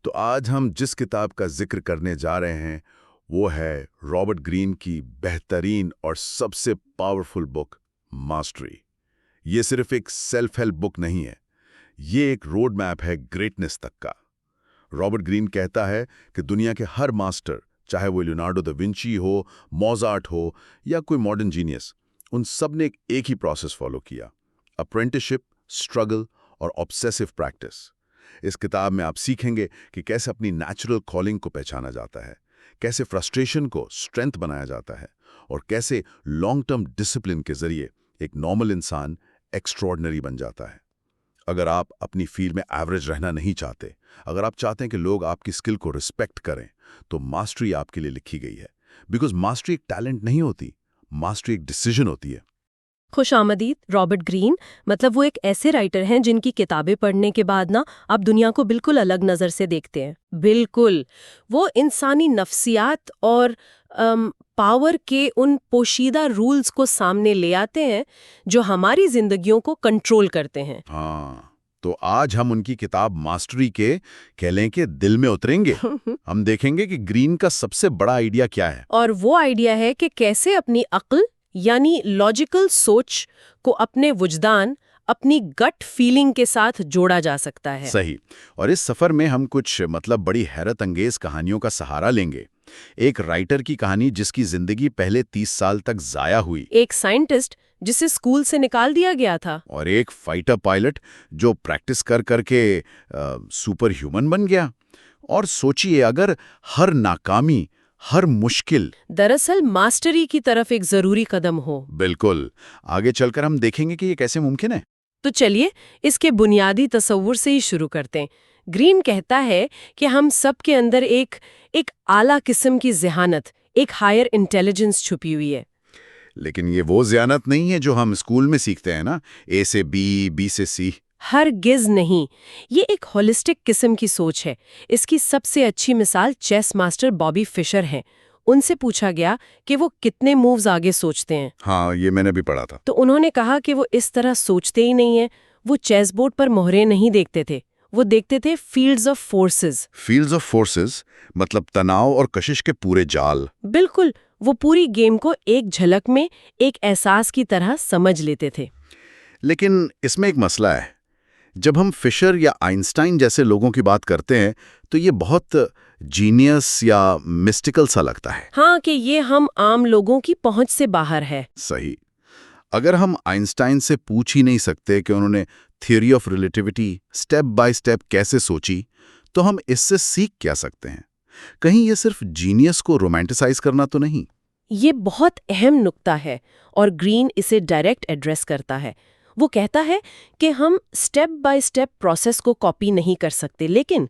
تو آج ہم جس کتاب کا ذکر کرنے جا رہے ہیں وہ ہے رابرٹ گرین کی بہترین اور سب سے پاورفل بک ماسٹری۔ یہ صرف ایک سیلف ہیلپ بک نہیں ہے، یہ ایک روڈ میپ ہے گریٹنس تک کا۔ رابرٹ گرین کہتا ہے کہ دنیا کے ہر ماسٹر، چاہے وہ لیونارڈو دا ونچی ہو، موزارٹ ہو یا کوئی ماڈرن جینیس، ان سب نے ایک ہی پروسیس فالو کیا: اپرینٹسشپ، اسٹرگل اور آبسیسو پریکٹس۔ اس کتاب میں آپ سیکھیں گے کہ کیسے اپنی نیچرل کالنگ کو پہچانا جاتا ہے، کیسے فرسٹریشن کو اسٹرینتھ بنایا جاتا ہے، اور کیسے لانگ ٹرم ڈسپلن کے ذریعے ایک نارمل انسان ایکسٹراڈنری بن جاتا ہے۔ اگر آپ اپنی فیلڈ میں ایوریج رہنا نہیں چاہتے، اگر آپ چاہتے ہیں کہ لوگ آپ کی اسکل کو رسپیکٹ کریں، تو ماسٹری آپ کے لیے لکھی گئی ہے۔ بیکاز ماسٹری ایک ٹیلنٹ نہیں ہوتی، ماسٹری ایک ڈیسیژن ہوتی ہے۔ خوش آمدید رابرٹ گرین، مطلب وہ ایک ایسے رائٹر ہیں جن کی کتابیں پڑھنے کے بعد آپ دنیا کو بالکل الگ نظر سے دیکھتے ہیں۔ بالکل، وہ انسانی نفسیات اور پاور کے ان پوشیدہ رولز کو سامنے لے آتے ہیں جو ہماری زندگیوں کو کنٹرول کرتے ہیں۔ ہاں، تو آج ہم ان کی کتاب ماسٹری کے کہہ لیں کہ دل میں اتریں گے۔ ہم دیکھیں گے کہ گرین کا سب سے بڑا آئیڈیا کیا ہے، اور وہ آئیڈیا ہے کہ کیسے اپنی عقل یعنی لاجیکل سوچ کو اپنے وجدان، اپنی گٹ فیلنگ کے ساتھ جوڑا جا سکتا ہے۔ صحیح۔ اور اس سفر میں ہم کچھ بڑی حیرت انگیز کہانیوں کا سہارا لیں گے۔ ایک رائٹر کی کہانی جس کی زندگی پہلے 30 سال تک ضائع ہوئی، ایک سائنٹسٹ جسے اسکول سے نکال دیا گیا تھا، اور ایک فائٹر پائلٹ جو پریکٹس کر کر کے سپر ہیومن بن گیا۔ اور سوچئے، اگر ہر ناکامی، ہر مشکل دراصل ماسٹری کی طرف ایک ضروری قدم ہو۔ بالکل، آگے چل کر ہم دیکھیں گے کہ یہ کیسے ممکن ہے۔ تو چلیے اس کے بنیادی تصور سے ہی شروع کرتے ہیں۔ گرین کہتا ہے کہ ہم سب کے اندر ایک اعلیٰ قسم کی ذہانت، ایک ہائر انٹیلیجنس چھپی ہوئی ہے۔ لیکن یہ وہ ذہانت نہیں ہے جو ہم اسکول میں سیکھتے ہیں نا، اے سے بی، بی سے سی۔ ہرگز نہیں، یہ ایک ہولسٹک قسم کی سوچ ہے۔ اس کی سب سے اچھی مثال چیس ماسٹر بابی فشر ہیں۔ ان سے پوچھا گیا کہ وہ کتنے مووز آگے سوچتے ہیں۔ ہاں، یہ میں نے بھی پڑھا تھا۔ تو انہوں نے کہا کہ وہ اس طرح سوچتے ہی نہیں ہیں۔ وہ چیس بورڈ پر مہرے نہیں دیکھتے تھے، وہ دیکھتے تھے fields of forces. Fields of forces مطلب تناؤ اور کشش کے پورے جال۔ بالکل، وہ پوری گیم کو ایک جھلک میں ایک احساس کی طرح سمجھ لیتے تھے۔ لیکن اس میں ایک مسئلہ ہے۔ جب ہم فشر یا آئنسٹائن جیسے لوگوں کی بات کرتے ہیں تو یہ بہت جینیس یا مسٹیکل سا لگتا ہے۔ ہاں، کہ یہ ہم عام لوگوں کی پہنچ سے باہر ہے۔ صحیح۔ اگر ہم آئنسٹائن سے پوچھ ہی نہیں سکتے کہ انہوں نے theory of relativity step by step کیسے سوچی، تو ہم اس سے سیکھ کیا سکتے ہیں؟ کہیں یہ صرف جینیس کو رومانٹیسائز کرنا تو نہیں؟ یہ بہت اہم نکتہ ہے اور گرین اسے ڈائریکٹ ایڈریس کرتا ہے۔ وہ کہتا ہے کہ ہم سٹیپ بائی سٹیپ پروسیس کو کاپی نہیں کر سکتے، لیکن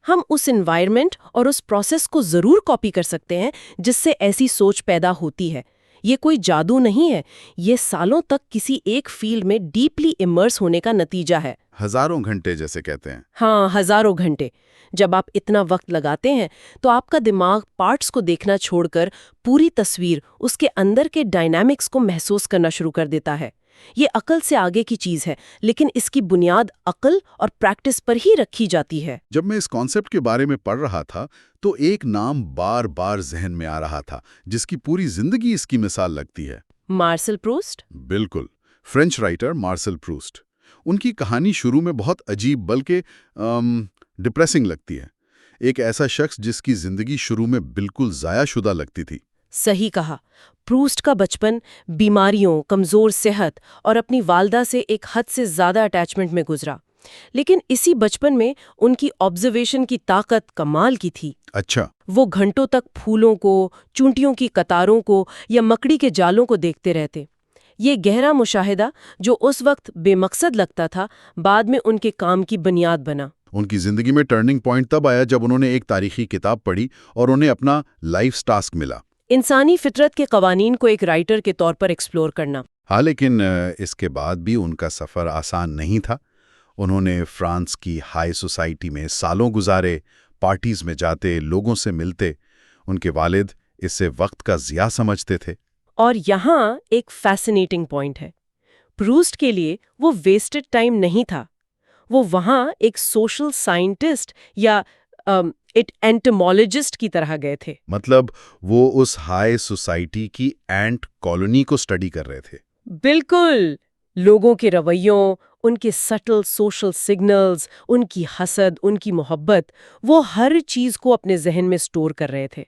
ہم اس انوائرمنٹ اور اس پروسیس کو ضرور کاپی کر سکتے ہیں جس سے ایسی سوچ پیدا ہوتی ہے۔ یہ کوئی جادو نہیں ہے، یہ سالوں تک کسی ایک فیلڈ میں ڈیپلی امرس ہونے کا نتیجہ ہے۔ ہزاروں گھنٹے جیسے کہتے ہیں۔ ہاں، ہزاروں گھنٹے۔ جب آپ اتنا وقت لگاتے ہیں تو آپ کا دماغ پارٹس کو دیکھنا چھوڑ کر پوری تصویر، اس کے اندر کے ڈائنامکس کو محسوس کرنا شروع کر دیتا ہے۔ یہ عقل سے آگے کی چیز ہے، لیکن اس کی بنیاد عقل اور پریکٹس پر ہی رکھی جاتی ہے۔ جب میں اس کانسیپٹ کے بارے میں پڑھ رہا تھا تو ایک نام بار بار ذہن میں آ رہا تھا جس کی پوری زندگی اس کی مثال لگتی ہے۔ مارسل پروسٹ۔ بالکل، فرینچ رائٹر مارسل پروسٹ۔ ان کی کہانی شروع میں بہت عجیب بلکہ ڈپریسنگ لگتی ہے۔ ایک ایسا شخص جس کی زندگی شروع میں بالکل ضائع شدہ لگتی تھی۔ صحیح کہا۔ پروسٹ کا بچپن بیماریوں، کمزور صحت اور اپنی والدہ سے ایک حد سے زیادہ اٹیچمنٹ میں گزرا، لیکن اسی بچپن میں ان کی آبزرویشن کی طاقت کمال کی تھی۔ اچھا۔ وہ گھنٹوں تک پھولوں کو، چونٹیوں کی قطاروں کو یا مکڑی کے جالوں کو دیکھتے رہتے۔ یہ گہرا مشاہدہ جو اس وقت بے مقصد لگتا تھا، بعد میں ان کے کام کی بنیاد بنا۔ ان کی زندگی میں ٹرننگ پوائنٹ تب آیا جب انہوں نے ایک تاریخی کتاب پڑھی اور انہیں اپنا لائف ٹاسک ملا۔ انسانی فطرت کے قوانین کو ایک رائٹر کے طور پر ایکسپلور کرنا۔ ہاں، لیکن اس کے بعد بھی ان کا سفر آسان نہیں تھا۔ انہوں نے فرانس کی ہائی سوسائٹی میں سالوں گزارے، پارٹیز میں جاتے، لوگوں سے ملتے۔ ان کے والد اسے وقت کا ضیاع سمجھتے تھے۔ اور یہاں ایک فیسنیٹنگ پوائنٹ ہے۔ پروسٹ کے لیے وہ ویسٹڈ ٹائم نہیں تھا، وہ وہاں ایک سوشل سائنٹسٹ یا ایٹ اینٹمولوجسٹ کی طرح گئے تھے. مطلب وہ اس ہائی سوسائٹی کی اینٹ کالونی کو اسٹڈی کر رہے تھے. بالکل. لوگوں کے رویوں، ان کے سٹل سوشل سگنلز، ان کی حسد، ان کی محبت، وہ ہر چیز کو اپنے ذہن میں سٹور کر رہے تھے.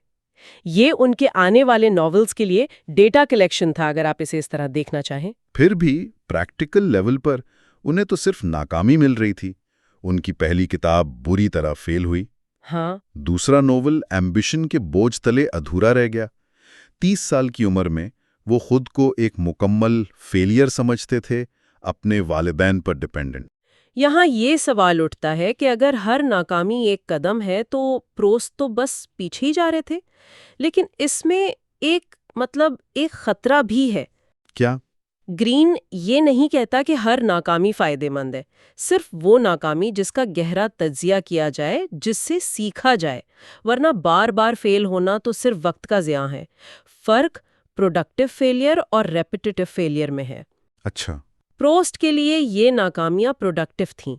یہ ان کے آنے والے ناولز کے لیے ڈیٹا کلیکشن تھا، اگر آپ اسے اس طرح دیکھنا چاہیں. پھر بھی پریکٹیکل لیول پر انہیں تو صرف ناکامی مل رہی تھی. ان کی پہلی کتاب بری طرح فیل ہوئی. ہاں. دوسرا ناول ایمبیشن کے بوجھ تلے ادھورا رہ گیا. 30 سال کی عمر میں وہ خود کو ایک مکمل فیلئر سمجھتے تھے، اپنے والدین پر ڈیپینڈنٹ. یہاں یہ سوال اٹھتا ہے کہ اگر ہر ناکامی ایک قدم ہے تو پروسٹ تو بس پیچھے ہی جا رہے تھے. لیکن اس میں ایک خطرہ بھی ہے. کیا؟ گرین یہ نہیں کہتا کہ ہر ناکامی فائدہ مند ہے. صرف وہ ناکامی جس کا گہرا تجزیہ کیا جائے، جس سے سیکھا جائے. ورنہ بار بار فیل ہونا تو صرف وقت کا ضیاع ہے. فرق پروڈکٹیو فیلئر اور ریپیٹیٹیو فیلئر میں ہے. اچھا. پروسٹ کے لیے یہ ناکامیاں پروڈکٹیو تھیں.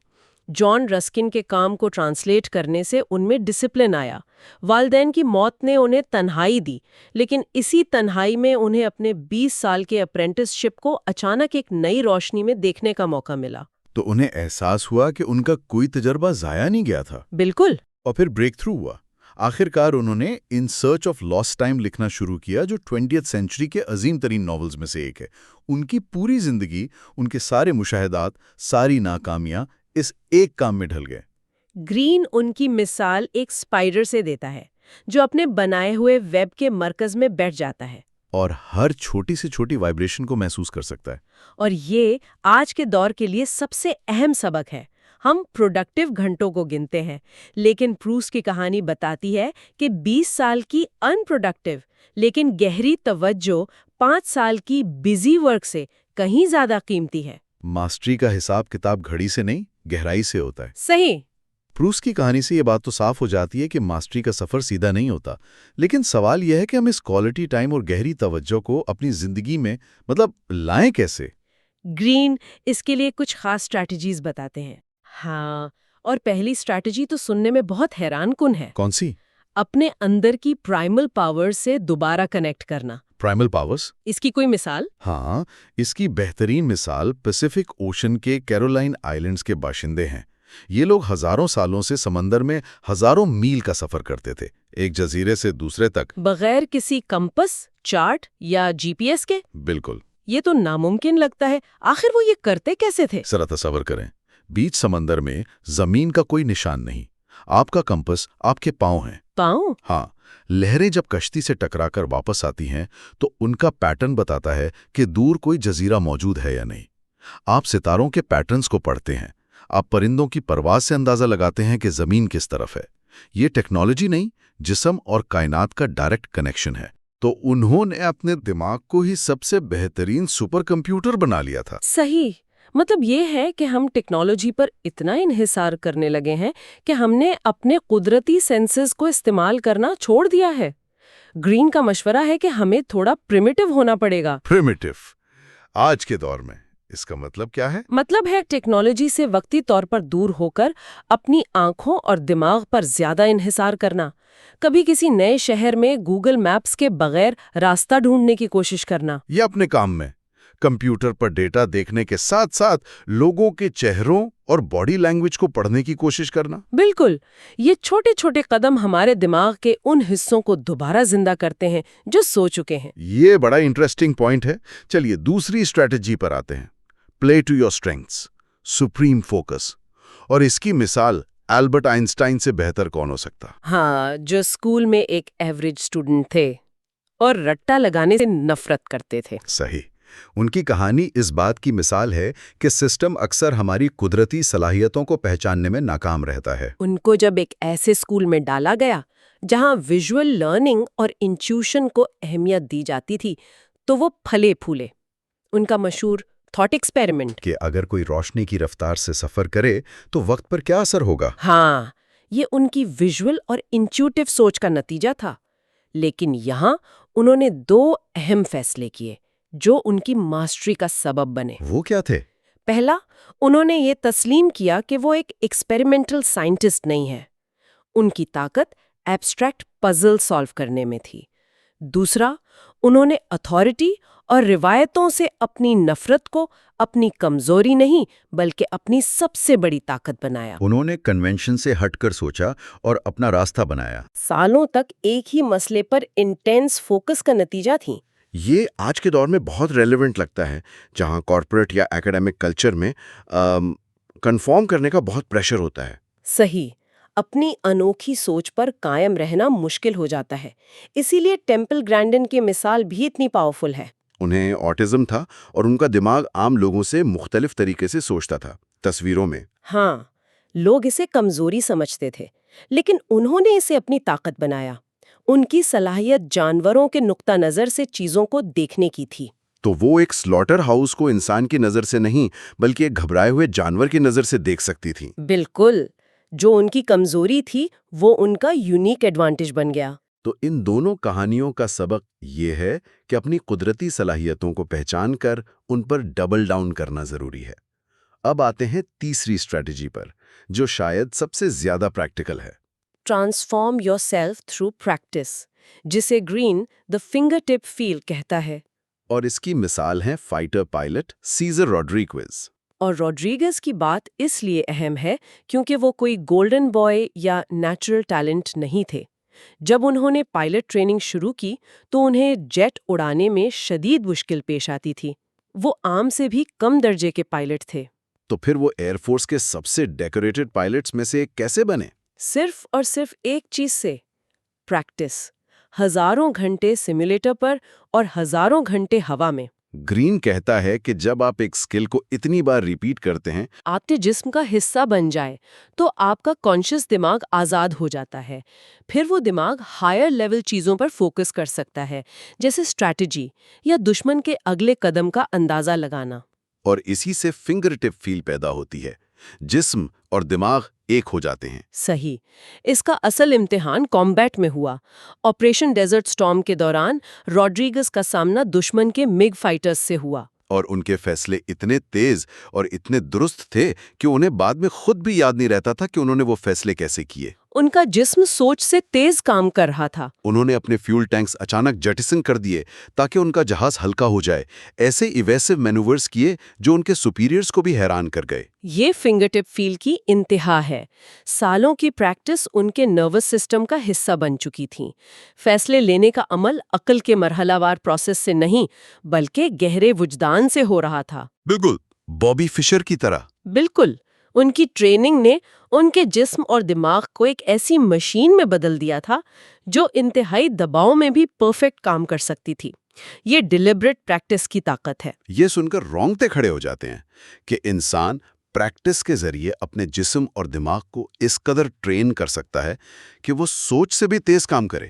جان رسکن کے کام کو ٹرانسلیٹ کرنے سے ان میں ڈسپلن آیا. والدین کی موت نے انہیں تنہائی دی، لیکن اسی تنہائی میں انہیں اپنے 20 سال کے اپرینٹس شپ کو اچانک ایک نئی روشنی میں دیکھنے کا موقع ملا. تو انہیں احساس ہوا کہ ان کا کوئی تجربہ ضائع نہیں گیا تھا. بالکل. اور پھر بریک تھرو ہوا. آخرکار انہوں نے ان سرچ آف لاسٹ ٹائم لکھنا شروع کیا، جو 20th سینچری کے عظیم ترین ناولز میں سے ایک ہے. ان کی پوری زندگی، ان کے سارے مشاہدات، ساری ناکامیاں اس ایک کام میں ڈھل گئے. گرین ان کی مثال ایک اسپائڈر سے دیتا ہے، جو اپنے بنائے ہوئے ویب کے مرکز میں بیٹھ جاتا ہے اور ہر چھوٹی سے چھوٹی وائبریشن کو محسوس کر سکتا ہے. اور یہ آج کے دور کے لیے سب سے اہم سبق ہے. ہم پروڈکٹیو گھنٹوں کو گنتے ہیں، لیکن پروسٹ کی کہانی بتاتی ہے کہ 20 سال کی ان پروڈکٹیو لیکن گہری توجہ 5 سال کی بزی ورک سے کہیں زیادہ قیمتی ہے. ماسٹری کا حساب کتاب گھڑی سے نہیں، گہرائی سے ہوتا ہے. صحیح. پروسٹ کی کہانی سے یہ بات تو صاف ہو جاتی ہے کہ ماسٹری کا سفر سیدھا نہیں ہوتا. لیکن سوال یہ ہے کہ ہم اس کوالٹی ٹائم اور گہری توجہ کو اپنی زندگی میں لائیں کیسے؟ گرین اس کے لیے کچھ خاص اسٹریٹجیز بتاتے ہیں. ہاں، اور پہلی اسٹریٹجی تو سننے میں بہت حیران کن ہے. کون سی؟ اپنے اندر کی پرائمل پاور سے دوبارہ کنیکٹ کرنا. Primal powers? اس کی کوئی مثال؟ ہاں، اس کی بہترین مثال پیسیفک اوشن کے کیرولائن آئلینڈز کے باشندے ہیں. یہ لوگ ہزاروں سالوں سے سمندر میں ہزاروں میل کا سفر کرتے تھے، ایک جزیرے سے دوسرے تک، بغیر کسی کمپس، چارٹ یا جی پی ایس کے. بالکل. یہ تو ناممکن لگتا ہے. آخر وہ یہ کرتے کیسے تھے؟ ذرا تصور کریں، بیچ سمندر میں زمین کا کوئی نشان نہیں. آپ کا کمپس آپ کے پاؤں ہیں. پاؤں؟ ہاں. لہریں جب کشتی سے ٹکرا کر واپس آتی ہیں تو ان کا پیٹرن بتاتا ہے کہ دور کوئی جزیرہ موجود ہے یا نہیں. آپ ستاروں کے پیٹرنز کو پڑھتے ہیں. آپ پرندوں کی پرواز سے اندازہ لگاتے ہیں کہ زمین کس طرف ہے. یہ ٹیکنالوجی نہیں، جسم اور کائنات کا ڈائریکٹ کنیکشن ہے. تو انہوں نے اپنے دماغ کو ہی سب سے بہترین سپر کمپیوٹر بنا لیا تھا. صحیح. مطلب یہ ہے کہ ہم ٹیکنالوجی پر اتنا انحصار کرنے لگے ہیں کہ ہم نے اپنے قدرتی سینسز کو استعمال کرنا چھوڑ دیا ہے. گرین کا مشورہ ہے کہ ہمیں تھوڑا پریمیٹیو ہونا پڑے گا. پریمیٹیو؟ آج کے دور میں اس کا مطلب کیا ہے؟ مطلب ہے ٹیکنالوجی سے وقتی طور پر دور ہو کر اپنی آنکھوں اور دماغ پر زیادہ انحصار کرنا. کبھی کسی نئے شہر میں گوگل میپس کے بغیر راستہ ڈھونڈنے کی کوشش کرنا. یا اپنے کام میں کمپیوٹر پر ڈیٹا دیکھنے کے ساتھ ساتھ لوگوں کے چہروں اور باڈی لینگویج کو پڑھنے کی کوشش کرنا. بالکل. یہ چھوٹے چھوٹے قدم ہمارے دماغ کے ان حصوں کو دوبارہ زندہ کرتے ہیں جو سو چکے ہیں. یہ بڑا انٹرسٹنگ پوائنٹ ہے. چلیے دوسری اسٹریٹجی پر آتے ہیں. پلے ٹو یور اسٹرینگثس، سپریم فوکس. اور اس کی مثال البرٹ آئنسٹائن سے بہتر کون ہو سکتا؟ ہاں، جو اسکول میں ایک ایوریج اسٹوڈنٹ تھے اور رٹا لگانے سے نفرت کرتے تھے. صحیح. ان کی کہانی اس بات کی مثال ہے کہ سسٹم اکثر ہماری قدرتی صلاحیتوں کو پہچاننے میں ناکام رہتا ہے. ان کو جب ایک ایسے اسکول میں ڈالا گیا جہاں ویژول لرننگ اور انٹیوشن کو اہمیت دی جاتی تھی تو وہ پھلے پھولے. ان کا مشہور تھاٹ ایکسپیریمنٹ کہ اگر کوئی روشنی کی رفتار سے سفر کرے تو وقت پر کیا اثر ہوگا. ہاں، یہ ان کی ویژول اور انٹیوٹیو سوچ کا نتیجہ تھا. لیکن یہاں انہوں نے 2 اہم فیصلے کیے جو ان کی ماسٹری کا سبب بنے. وہ کیا تھے؟ پہلا، انہوں نے یہ تسلیم کیا کہ وہ ایک ایکسپیریمنٹل سائنٹسٹ نہیں ہے. ان کی طاقت ایبسٹریکٹ پزل سالو کرنے میں تھی۔ دوسرا، انہوں نے اتھارٹی اور روایتوں سے اپنی نفرت کو اپنی کمزوری نہیں بلکہ اپنی سب سے بڑی طاقت بنایا۔ انہوں نے کنونشن سے ہٹ کر سوچا اور اپنا راستہ بنایا۔ سالوں تک ایک ہی مسئلے پر انٹینس فوکس کا نتیجہ تھی۔ یہ آج کے دور میں بہت ریلیونٹ لگتا ہے، جہاں کارپوریٹ یا ایکیڈیمک کلچر میں کنفارم کرنے کا بہت پریشر ہوتا ہے۔ صحیح، اپنی انوکھی سوچ پر قائم رہنا مشکل ہو جاتا ہے۔ اسی لیے ٹیمپل گرینڈن کی مثال بھی اتنی پاورفل ہے۔ انہیں آٹزم تھا اور ان کا دماغ عام لوگوں سے مختلف طریقے سے سوچتا تھا۔ تصویروں میں ہاں، لوگ اسے کمزوری سمجھتے تھے، لیکن انہوں نے اسے اپنی طاقت بنایا۔ ان کی صلاحیت جانوروں کے نقطہ نظر سے چیزوں کو دیکھنے کی تھی۔ تو وہ ایک سلاٹر ہاؤس کو انسان کی نظر سے نہیں بلکہ ایک گھبرائے ہوئے جانور کی نظر سے دیکھ سکتی تھی۔ بالکل، جو ان کی کمزوری تھی وہ ان کا یونیک ایڈوانٹیج بن گیا۔ تو ان دونوں کہانیوں کا سبق یہ ہے کہ اپنی قدرتی صلاحیتوں کو پہچان کر ان پر ڈبل ڈاؤن کرنا ضروری ہے۔ اب آتے ہیں تیسری اسٹریٹجی پر، جو شاید سب سے زیادہ پریکٹیکل ہے۔ Transform yourself through practice, جسے گرین دا فنگر ٹپ فیل کہتا ہے۔ اور اس کی مثال ہے فائٹر پائلٹ سیزر روڈریگز۔ اور روڈریگز کی بات اس لیے اہم ہے کیونکہ وہ کوئی گولڈن بوائے یا نیچرل ٹیلنٹ نہیں تھے۔ جب انہوں نے پائلٹ ٹریننگ شروع کی تو انہیں جیٹ اڑانے میں شدید مشکل پیش آتی تھی۔ وہ عام سے بھی کم درجے کے پائلٹ تھے۔ تو پھر وہ ایئر فورس کے سب سے ڈیکوریٹڈ پائلٹس میں سے کیسے بنے؟ صرف اور صرف ایک چیز سے، پریکٹس۔ ہزاروں گھنٹے سیمولیٹر پر اور ہزاروں گھنٹے ہوا میں۔ گرین کہتا ہے کہ جب آپ ایک اسکل کو اتنی بار ریپیٹ کرتے ہیں، آپ کے جسم کا حصہ بن جائے تو آپ کا کانشیس دماغ آزاد ہو جاتا ہے۔ پھر وہ دماغ ہائر لیول چیزوں پر فوکس کر سکتا ہے، جیسے اسٹریٹجی یا دشمن کے اگلے قدم کا اندازہ لگانا۔ اور اسی سے فنگر ٹپ فیل پیدا ہوتی ہے، جسم اور دماغ ایک ہو جاتے ہیں۔ صحیح، اس کا اصل امتحان کامبیٹ میں ہوا۔ آپریشن ڈیزرٹ سٹارم کے دوران روڈریگز کا سامنا دشمن کے مگ فائٹرز سے ہوا۔ اور ان کے فیصلے اتنے تیز اور اتنے درست تھے کہ انہیں بعد میں خود بھی یاد نہیں رہتا تھا کہ انہوں نے وہ فیصلے کیسے کیے۔ ان کا جسم سوچ سے تیز کام کر رہا تھا۔ انہوں نے اپنے فیول ٹینکس اچانک جیٹسن کر دیے تاکہ ان کا جہاز ہلکا ہو جائے، ایسے ایویسو مینوورز کیے جو ان کے سپیریئرز کو بھی حیران کر گئے۔ یہ فنگر ٹپ فیل کی انتہا ہے۔ سالوں کی پریکٹس ان کے نروس سسٹم کا حصہ بن چکی تھیں۔ فیصلے لینے کا عمل عقل کے مرحلہ وار پروسیس سے نہیں بلکہ گہرے وجدان سے ہو رہا تھا۔ بالکل، بابی فشر کی طرح۔ بالکل، ان کی ٹریننگ نے ان کے جسم اور دماغ کو ایک ایسی مشین میں بدل دیا تھا جو انتہائی دباؤ میں بھی پرفیکٹ کام کر سکتی تھی۔ یہ ڈیلیبریٹ پریکٹس کی طاقت ہے۔ یہ سن کر رونگٹے کھڑے ہو جاتے ہیں کہ انسان پریکٹس کے ذریعے اپنے جسم اور دماغ کو اس قدر ٹرین کر سکتا ہے کہ وہ سوچ سے بھی تیز کام کرے۔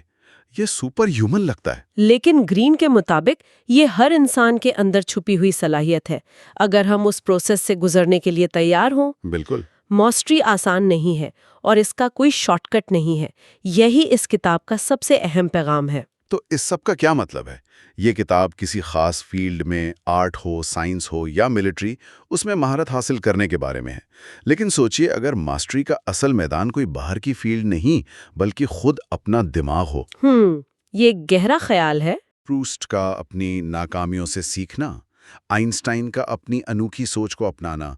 یہ سپر ہیومن لگتا ہے۔ لیکن گرین کے مطابق یہ ہر انسان کے اندر چھپی ہوئی صلاحیت ہے، اگر ہم اس پروسیس سے گزرنے کے لیے تیار ہوں۔ بالکل۔ ماسٹری آسان نہیں ہے اور اس کا کوئی شارٹ کٹ نہیں ہے۔ یہی اس کتاب کا سب سے اہم پیغام ہے۔ تو اس سب کا کیا مطلب ہے؟ یہ کتاب کسی خاص فیلڈ میں، آرٹ ہو، سائنس ہو یا ملٹری، اس میں مہارت حاصل کرنے کے بارے میں ہے۔ لیکن سوچئے، اگر ماسٹری کا اصل میدان کوئی باہر کی فیلڈ نہیں بلکہ خود اپنا دماغ ہو۔ یہ گہرا خیال ہے۔ پروسٹ کا اپنی ناکامیوں سے سیکھنا، آئنسٹائن کا اپنی انوکھی سوچ کو اپنانا،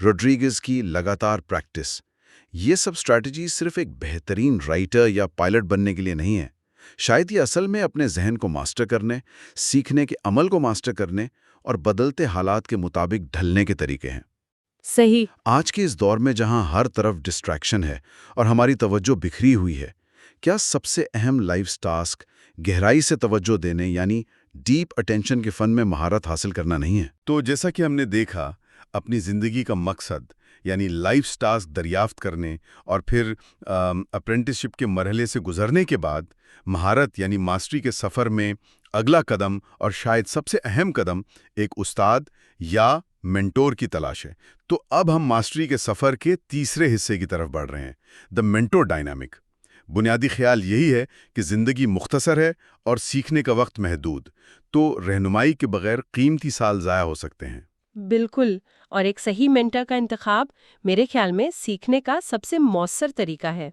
روڈریگز کی لگاتار پریکٹس، یہ سب اسٹریٹجی صرف ایک بہترین رائٹر یا پائلٹ بننے کے لیے نہیں ہے۔ شاید یہ اصل میں اپنے ذہن کو ماسٹر کرنے، سیکھنے کے عمل کو ماسٹر کرنے اور بدلتے حالات کے مطابق ڈھلنے کے طریقے ہیں۔ صحیح۔ آج کے اس دور میں جہاں ہر طرف ڈسٹریکشن ہے اور ہماری توجہ بکھری ہوئی ہے، کیا سب سے اہم لائف ٹاسک گہرائی سے توجہ دینے یعنی ڈیپ اٹینشن کے فن میں مہارت حاصل کرنا نہیں ہے؟ تو جیسا کہ ہم نے دیکھا، اپنی زندگی کا مقصد یعنی لائف ٹاسک دریافت کرنے اور پھر اپرینٹسشپ کے مرحلے سے گزرنے کے بعد مہارت یعنی ماسٹری کے سفر میں اگلا قدم اور شاید سب سے اہم قدم ایک استاد یا مینٹور کی تلاش ہے۔ تو اب ہم ماسٹری کے سفر کے تیسرے حصے کی طرف بڑھ رہے ہیں، دی مینٹور ڈائنامک۔ بنیادی خیال یہی ہے کہ زندگی مختصر ہے اور سیکھنے کا وقت محدود، تو رہنمائی کے بغیر قیمتی سال ضائع ہو سکتے ہیں۔ بالکل، اور ایک صحیح مینٹر کا انتخاب میرے خیال میں سیکھنے کا سب سے مؤثر طریقہ ہے۔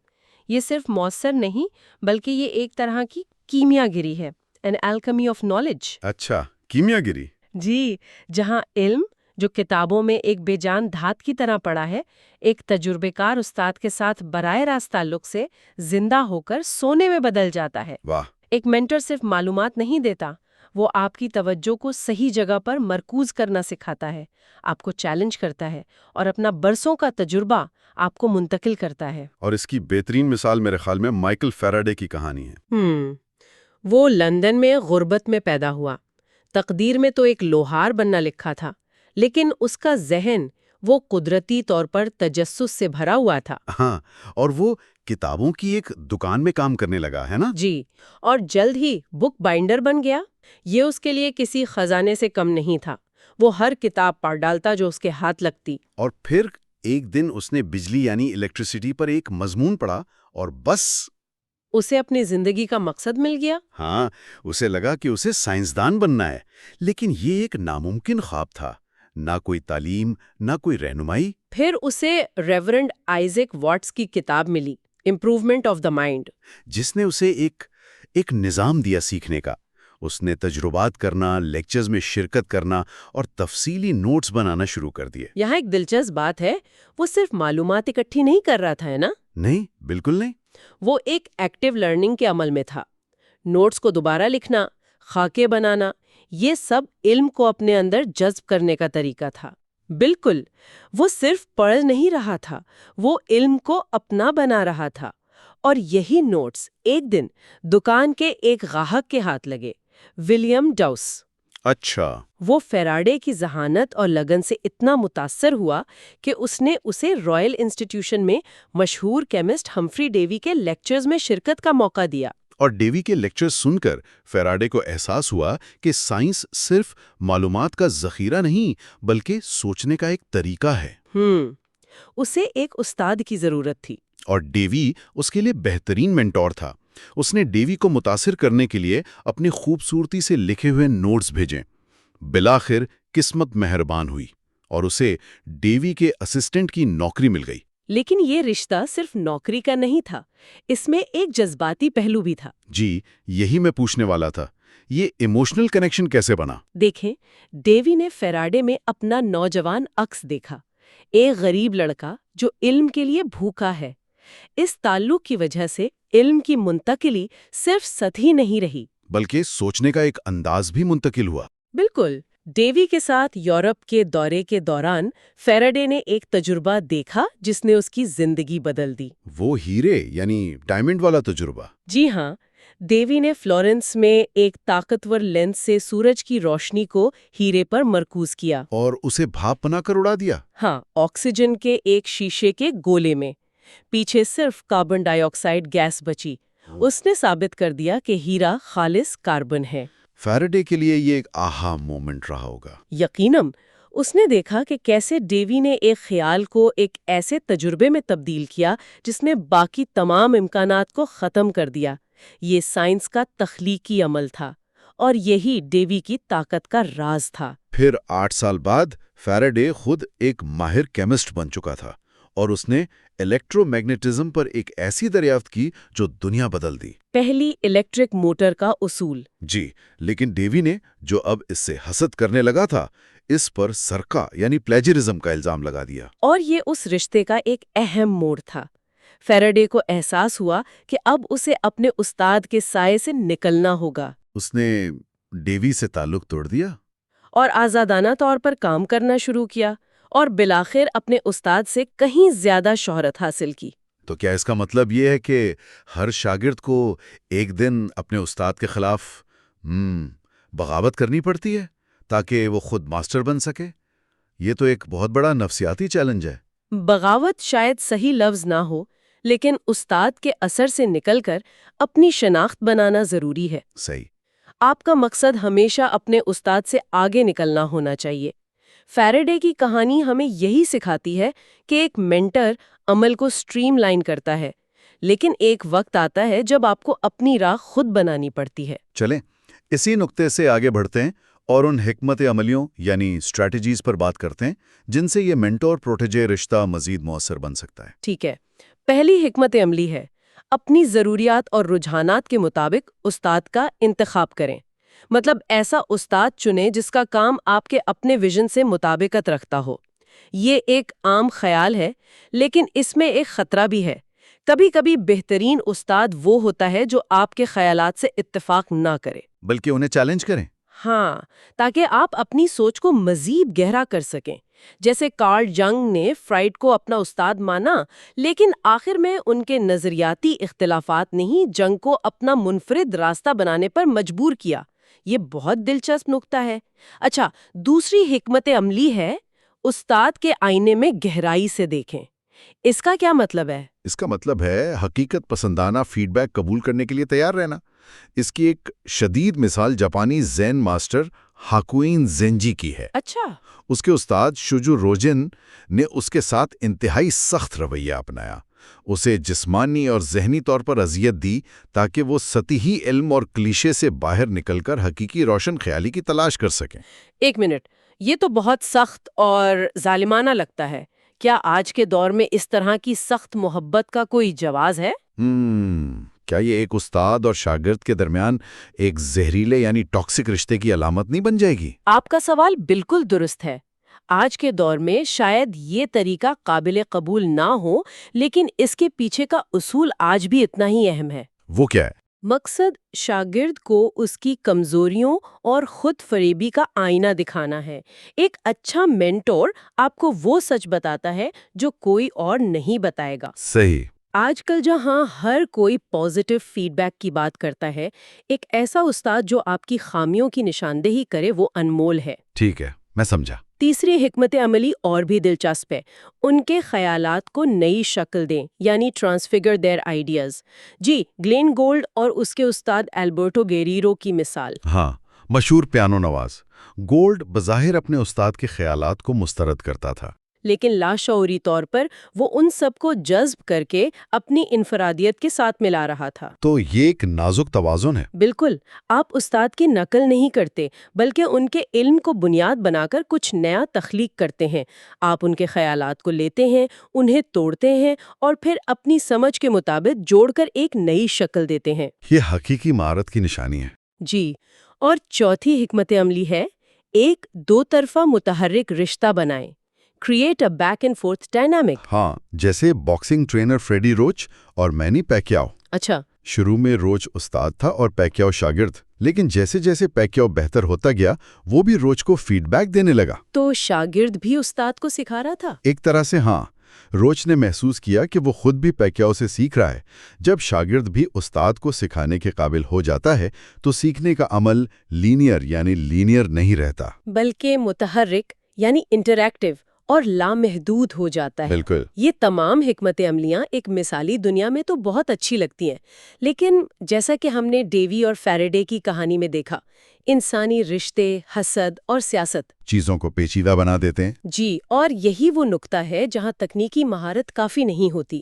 یہ صرف مؤثر نہیں بلکہ یہ ایک طرح کی کیمیا گری ہے، an alchemy of knowledge۔ اچھا، کیمیا گری۔ جی، جہاں علم جو کتابوں میں ایک بے جان دھات کی طرح پڑا ہے، ایک تجربے کار استاد کے ساتھ براہ راست تعلق سے زندہ ہو کر سونے میں بدل جاتا ہے۔ واہ! ایک مینٹر صرف معلومات نہیں دیتا، وہ آپ کی توجہ کو صحیح جگہ پر مرکوز کرنا سکھاتا ہے، آپ کو چیلنج کرتا ہے اور اپنا برسوں کا تجربہ آپ کو منتقل کرتا ہے۔ اور اس کی بہترین مثال میرے خیال میں مائیکل فیراڈے کی کہانی ہے۔ وہ لندن میں غربت میں پیدا ہوا، تقدیر میں تو ایک لوہار بننا لکھا تھا، لیکن اس کا ذہن وہ قدرتی طور پر تجسس سے بھرا ہوا تھا۔ ہاں، اور وہ کتابوں کی ایک دکان میں کام کرنے لگا ہے نا؟ جی، اور جلد ہی بک بائنڈر بن گیا۔ یہ اس کے لیے کسی خزانے سے کم نہیں تھا، وہ ہر کتاب پڑھ ڈالتا جو اس کے ہاتھ لگتی۔ اور پھر ایک دن اس نے بجلی یعنی الیکٹریسٹی پر ایک مضمون پڑھا اور بس اسے اپنی زندگی کا مقصد مل گیا۔ ہاں، اسے لگا کہ اسے سائنسدان بننا ہے، لیکن یہ ایک ناممکن خواب تھا، نہ کوئی تعلیم، نہ کوئی رہنمائی۔ پھر اسے ریورنڈ آئزیک واٹس کی کتاب ملی، امپروومنٹ آف دا مائنڈ، جس نے اسے ایک نظام دیا سیکھنے کا۔ اس نے تجربات کرنا، لیکچرز میں شرکت کرنا اور تفصیلی نوٹس بنانا شروع کر دیے۔ یہاں ایک دلچسپ بات ہے، وہ صرف معلومات اکٹھی نہیں کر رہا تھا، ہے نا؟ نہیں، بالکل نہیں۔ وہ ایک ایکٹیو لرننگ کے عمل میں تھا۔ نوٹس کو دوبارہ لکھنا، خاکے بنانا، یہ سب علم کو اپنے اندر جذب کرنے کا طریقہ تھا۔ بالکل، وہ صرف پڑھ نہیں رہا تھا، وہ علم کو اپنا بنا رہا تھا۔ اور یہی نوٹس ایک دن دکان کے ایک گاہک کے ہاتھ لگے، ولیم ڈاؤس۔ اچھا۔ وہ فیراڈے کی ذہانت اور لگن سے اتنا متاثر ہوا کہ اس نے اسے رائل انسٹیٹیوشن میں مشہور کیمسٹ ہمفری ڈیوی کے لیکچرز میں شرکت کا موقع دیا۔ اور ڈیوی کے لیکچر سن کر فیراڈے کو احساس ہوا کہ سائنس صرف معلومات کا ذخیرہ نہیں بلکہ سوچنے کا ایک طریقہ ہے۔ اسے ایک استاد کی ضرورت تھی۔ اور ڈیوی اس کے لیے بہترین مینٹور تھا۔ اس نے ڈیوی کو متاثر کرنے کے لیے اپنی خوبصورتی سے لکھے ہوئے نوٹس بھیجے۔ بالآخر قسمت مہربان ہوئی اور اسے ڈیوی کے اسسٹنٹ کی نوکری مل گئی۔ لیکن یہ رشتہ صرف نوکری کا نہیں تھا، اس میں ایک جذباتی پہلو بھی تھا۔ جی، یہی میں پوچھنے والا تھا، یہ ایموشنل کنیکشن کیسے بنا؟ دیکھیں، ڈیوی نے فیراڈے میں اپنا نوجوان عکس دیکھا، ایک غریب لڑکا جو علم کے لیے بھوکا ہے۔ اس تعلق کی وجہ سے علم کی منتقلی صرف سطحی نہیں رہی بلکہ سوچنے کا ایک انداز بھی منتقل ہوا۔ بالکل۔ ڈیوی کے ساتھ یورپ کے دورے کے دوران فیراڈے نے ایک تجربہ دیکھا جس نے اس کی زندگی بدل دی۔ وہ ہیرے یعنی ڈائمنڈ والا تجربہ؟ جی ہاں، ڈیوی نے فلورنس میں ایک طاقتور لینس سے سورج کی روشنی کو ہیرے پر مرکوز کیا اور اسے بھاپ بنا کر اڑا دیا۔ ہاں، آکسیجن کے ایک شیشے کے گولے میں، پیچھے صرف کاربن ڈائی آکسائڈ گیس بچی۔ اس نے ثابت کر دیا کہ ہیرا خالص کاربن ہے۔ فیراڈے کے لیے یہ ایک آہا مومنٹ رہا ہوگا۔ یقیناً، اس نے دیکھا کہ کیسے ڈیوی نے ایک خیال کو ایک ایسے تجربے میں تبدیل کیا جس نے باقی تمام امکانات کو ختم کر دیا۔ یہ سائنس کا تخلیقی عمل تھا، اور یہی ڈیوی کی طاقت کا راز تھا۔ پھر 8 سال بعد فیراڈے خود ایک ماہر کیمسٹ بن چکا تھا، اور اس نے الیکٹرو میگنیٹزم پر ایک ایسی دریافت کی جو دنیا بدل دی۔ پہلی الیکٹرک موٹر کا اصول۔ جی، لیکن ڈیوی نے، جو اب اس سے حسد کرنے لگا تھا، اس پر سرقہ یعنی پلیجرزم کا الزام لگا دیا۔ اور یہ اس رشتے کا ایک اہم موڑ تھا۔ فیراڈے کو احساس ہوا کہ اب اسے اپنے استاد کے سائے سے نکلنا ہوگا۔ اس نے ڈیوی سے تعلق توڑ دیا اور آزادانہ طور پر کام کرنا شروع کیا، اور بالآخر اپنے استاد سے کہیں زیادہ شہرت حاصل کی۔ تو کیا اس کا مطلب یہ ہے کہ ہر شاگرد کو ایک دن اپنے استاد کے خلاف بغاوت کرنی پڑتی ہے تاکہ وہ خود ماسٹر بن سکے؟ یہ تو ایک بہت بڑا نفسیاتی چیلنج ہے۔ بغاوت شاید صحیح لفظ نہ ہو، لیکن استاد کے اثر سے نکل کر اپنی شناخت بنانا ضروری ہے۔ صحیح۔ آپ کا مقصد ہمیشہ اپنے استاد سے آگے نکلنا ہونا چاہیے۔ فیراڈے کی کہانی ہمیں یہی سکھاتی ہے کہ ایک مینٹر عمل کو سٹریم لائن کرتا ہے، لیکن ایک وقت آتا ہے جب آپ کو اپنی راہ خود بنانی پڑتی ہے۔ چلیں اسی نقطے سے آگے بڑھتے ہیں اور ان حکمت عملیوں یعنی اسٹریٹجیز پر بات کرتے ہیں جن سے یہ مینٹور پروٹیجے رشتہ مزید مؤثر بن سکتا ہے۔ ٹھیک ہے، پہلی حکمت عملی ہے اپنی ضروریات اور رجحانات کے مطابق استاد کا انتخاب کریں۔ مطلب ایسا استاد چنیں جس کا کام آپ کے اپنے ویژن سے مطابقت رکھتا ہو۔ یہ ایک عام خیال ہے، لیکن اس میں ایک خطرہ بھی ہے۔ کبھی کبھی بہترین استاد وہ ہوتا ہے جو آپ کے خیالات سے اتفاق نہ کرے، بلکہ انہیں چیلنج کریں۔ ہاں، تاکہ آپ اپنی سوچ کو مزید گہرا کر سکیں۔ جیسے کارل جنگ نے فرائیڈ کو اپنا استاد مانا، لیکن آخر میں ان کے نظریاتی اختلافات نے ہی جنگ کو اپنا منفرد راستہ بنانے پر مجبور کیا۔ یہ بہت دلچسپ نکتہ ہے۔ اچھا، دوسری حکمت عملی ہے استاد کے آئینے میں گہرائی سے دیکھیں۔ اس کا کیا مطلب ہے؟ اس کا مطلب ہے حقیقت پسندانہ فیڈ بیک قبول کرنے کے لیے تیار رہنا۔ اس کی ایک شدید مثال جاپانی زین ماسٹر ہاکوئن زینجی کی ہے۔ اچھا، اس کے استاد شوجو روجن نے اس کے ساتھ انتہائی سخت رویہ اپنایا، اسے جسمانی اور ذہنی طور پر اذیت دی تاکہ وہ سطحی علم اور کلیشے سے باہر نکل کر حقیقی روشن خیالی کی تلاش کر سکیں۔ ایک منٹ، یہ تو بہت سخت اور ظالمانہ لگتا ہے۔ کیا آج کے دور میں اس طرح کی سخت محبت کا کوئی جواز ہے؟ کیا یہ ایک استاد اور شاگرد کے درمیان ایک زہریلے یعنی ٹاکسک رشتے کی علامت نہیں بن جائے گی؟ آپ کا سوال بالکل درست ہے۔ آج کے دور میں شاید یہ طریقہ قابل قبول نہ ہو، لیکن اس کے پیچھے کا اصول آج بھی اتنا ہی اہم ہے۔ وہ کیا ہے؟ مقصد شاگرد کو اس کی کمزوریوں اور خود فریبی کا آئینہ دکھانا ہے۔ ایک اچھا مینٹور آپ کو وہ سچ بتاتا ہے جو کوئی اور نہیں بتائے گا۔ صحیح۔ آج کل جہاں ہر کوئی پازیٹیو فیڈ بیک کی بات کرتا ہے، ایک ایسا استاد جو آپ کی خامیوں کی نشاندہی کرے وہ انمول ہے۔ ٹھیک ہے، میں سمجھا۔ تیسری حکمت عملی اور بھی دلچسپ ہے، ان کے خیالات کو نئی شکل دیں، یعنی ٹرانسفیگر دیئر آئیڈیاز۔ جی، گلین گولڈ اور اس کے استاد البرٹو گیریرو کی مثال۔ ہاں، مشہور پیانو نواز گولڈ بظاہر اپنے استاد کے خیالات کو مسترد کرتا تھا، لیکن لاشعوری طور پر وہ ان سب کو جذب کر کے اپنی انفرادیت کے ساتھ ملا رہا تھا۔ تو یہ ایک نازک توازن ہے۔ بالکل، آپ استاد کی نقل نہیں کرتے، بلکہ ان کے علم کو بنیاد بنا کر کچھ نیا تخلیق کرتے ہیں۔ آپ ان کے خیالات کو لیتے ہیں، انہیں توڑتے ہیں اور پھر اپنی سمجھ کے مطابق جوڑ کر ایک نئی شکل دیتے ہیں۔ یہ حقیقی مہارت کی نشانی ہے۔ جی، اور چوتھی حکمت عملی ہے ایک دو طرفہ متحرک رشتہ بنائیں۔ Create a back and forth dynamic۔ ہاں، جیسے باکسنگ ٹرینر فریڈی روچ اور مینی پیکیاؤ۔ اچھا، شروع میں روچ استاد تھا اور پیکیاؤ شاگرد، لیکن جیسے جیسے پیکیاؤ بہتر ہوتا گیا وہ بھی روچ کو فیڈ بیک دینے لگا۔ تو شاگرد بھی استاد کو سکھا رہا تھا؟ ایک طرح سے ہاں، روچ نے محسوس کیا کہ وہ خود بھی پیکیاؤ سے سیکھ رہا ہے۔ جب شاگرد بھی استاد کو سکھانے کے قابل ہو جاتا ہے تو سیکھنے کا عمل لینئر نہیں رہتا، بلکہ متحرک یعنی انٹریکٹیو اور لامحدود ہو جاتا ہے۔ بالکل۔ یہ تمام حکمت عملیاں ایک مثالی دنیا میں تو بہت اچھی لگتی ہیں، لیکن جیسا کہ ہم نے ڈیوی اور فیراڈے کی کہانی میں دیکھا، انسانی رشتے، حسد اور سیاست چیزوں کو پیچیدہ بنا دیتے ہیں۔ جی، اور یہی وہ نقطہ ہے جہاں تکنیکی مہارت کافی نہیں ہوتی۔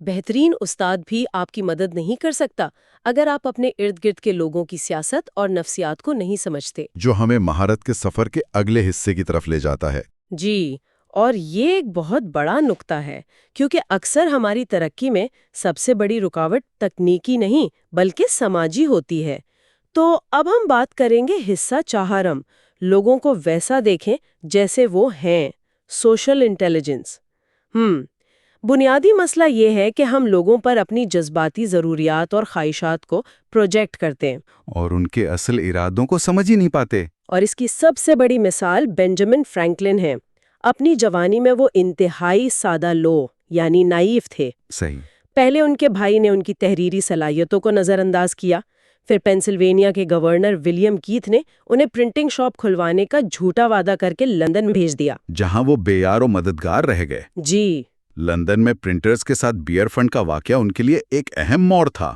بہترین استاد بھی آپ کی مدد نہیں کر سکتا اگر آپ اپنے ارد گرد کے لوگوں کی سیاست اور نفسیات کو نہیں سمجھتے، جو ہمیں مہارت کے سفر کے اگلے حصے کی طرف لے جاتا ہے۔ جی، اور یہ ایک بہت بڑا نقطہ ہے، کیونکہ اکثر ہماری ترقی میں سب سے بڑی رکاوٹ تکنیکی نہیں بلکہ سماجی ہوتی ہے۔ تو اب ہم بات کریں گے حصہ چہارم، لوگوں کو ویسا دیکھیں جیسے وہ ہیں، سوشل انٹیلیجنس۔ بنیادی مسئلہ یہ ہے کہ ہم لوگوں پر اپنی جذباتی ضروریات اور خواہشات کو پروجیکٹ کرتے ہیں اور ان کے اصل ارادوں کو سمجھ ہی نہیں پاتے۔ اور اس کی سب سے بڑی مثال بینجامن فرینکلن ہے۔ اپنی جوانی میں وہ انتہائی سادہ یعنی نائیف تھے۔ صحیح۔ پہلے ان کے بھائی نے ان کی تحریری صلاحیتوں کو نظر انداز کیا، پھر پینسلوینیا کے گورنر ولیم کیتھ نے انہیں پرنٹنگ شاپ کھلوانے کا جھوٹا وعدہ کر کے لندن بھیج دیا، جہاں وہ بے یار و مددگار رہ گئے۔ جی، لندن میں پرنٹرز کے ساتھ بیئر فنڈ کا واقعہ ان کے لیے ایک اہم موڑ تھا۔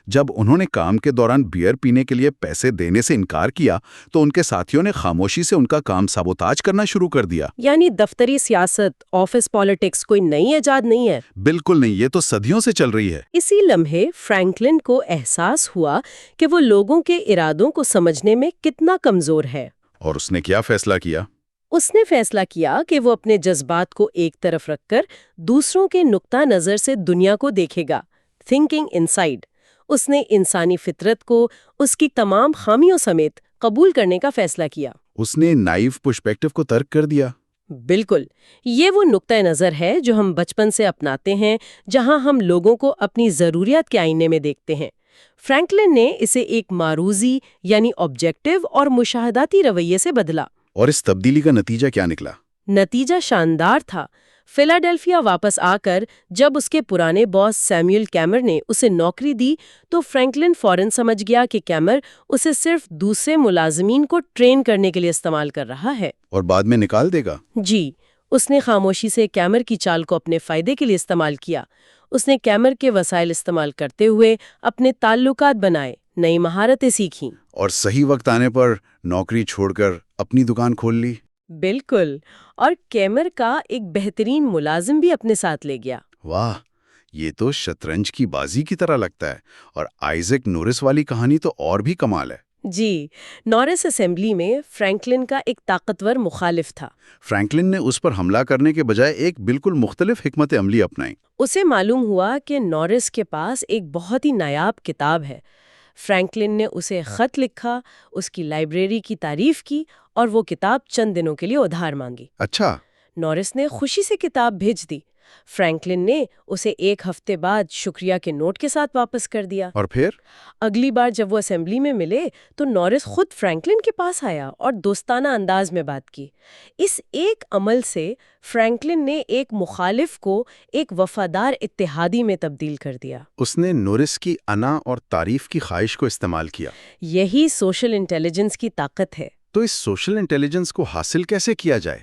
جب انہوں نے کام کے دوران بیئر پینے کے لیے پیسے دینے سے انکار کیا تو ان کے ساتھیوں نے خاموشی سے ان کا کام سابوتاج کرنا شروع کر دیا۔ یعنی دفتری سیاست، آفس پالیٹکس کوئی نئی ایجاد نہیں ہے، بالکل نہیں، یہ تو صدیوں سے چل رہی ہے۔ اسی لمحے فرینکلن کو احساس ہوا کہ وہ لوگوں کے ارادوں کو سمجھنے میں کتنا کمزور ہے۔ اور اس نے کیا فیصلہ کیا؟ اس نے فیصلہ کیا کہ وہ اپنے جذبات کو ایک طرف رکھ کر دوسروں کے نقطہ نظر سے دنیا کو دیکھے گا، thinking inside. اس نے انسانی فطرت کو اس کی تمام خامیوں سمیت قبول کرنے کا فیصلہ کیا۔ اس نے نائف پرسپیکٹو کو ترک کر دیا۔ بالکل، یہ وہ نقطہ نظر ہے جو ہم بچپن سے اپناتے ہیں، جہاں ہم لوگوں کو اپنی ضروریات کے آئینے میں دیکھتے ہیں۔ فرینکلن نے اسے ایک معروضی یعنی آبجیکٹو اور مشاہداتی رویے سے بدلا۔ اور اس تبدیلی کا نتیجہ کیا نکلا؟ نتیجہ شاندار تھا۔ فیلاڈیلفیا واپس آ کر جب اس کے پرانے باس سیموئل کیمر نے اسے نوکری دی تو فرینکلن فوراً سمجھ گیا کہ کیمر اسے صرف دوسرے ملازمین کو ٹرین کرنے کے لیے استعمال کر رہا ہے، اور بعد میں نکال دے گا۔ جی، اس نے خاموشی سے کیمر کی چال کو اپنے فائدے کے لیے استعمال کیا۔ اس نے کیمر کے وسائل استعمال کرتے ہوئے اپنے تعلقات بنائے، نئی مہارتیں سیکھیں، اور صحیح وقت آنے پر نوکری چھوڑ کر اپنی دکان کھول لی۔ بالکل، اور کیمر کا ایک بہترین ملازم بھی اپنے ساتھ لے گیا۔ واہ، یہ تو شطرنج کی بازی کی طرح لگتا ہے۔ اور آئزیک نورس والی کہانی تو اور بھی کمال ہے۔ جی، نورس اسمبلی میں فرینکلن کا ایک طاقتور مخالف تھا۔ فرینکلن نے اس پر حملہ کرنے کے بجائے ایک بالکل مختلف حکمت عملی اپنائی۔ اسے معلوم ہوا کہ نورس کے پاس ایک بہت ہی نایاب کتاب ہے۔ فرینکلن نے اسے خط لکھا، اس کی لائبریری کی تعریف کی اور وہ کتاب چند دنوں کے لیے ادھار مانگی۔ اچھا، نورس نے خوشی سے کتاب بھیج دی۔ فرینکلن نے اسے ایک ہفتے بعد شکریہ کے نوٹ کے ساتھ واپس کر دیا۔ اور پھر؟ اگلی بار جب وہ اسمبلی میں ملے تو نورس خود فرینکلن کے پاس آیا اور دوستانہ انداز میں بات کی۔ اس ایک عمل سے فرینکلن نے ایک مخالف کو ایک وفادار اتحادی میں تبدیل کر دیا۔ اس نے نورس کی انا اور تعریف کی خواہش کو استعمال کیا۔ یہی سوشل انٹیلیجنس کی طاقت ہے۔ تو اس سوشل انٹیلیجنس کو حاصل کیسے کیا جائے؟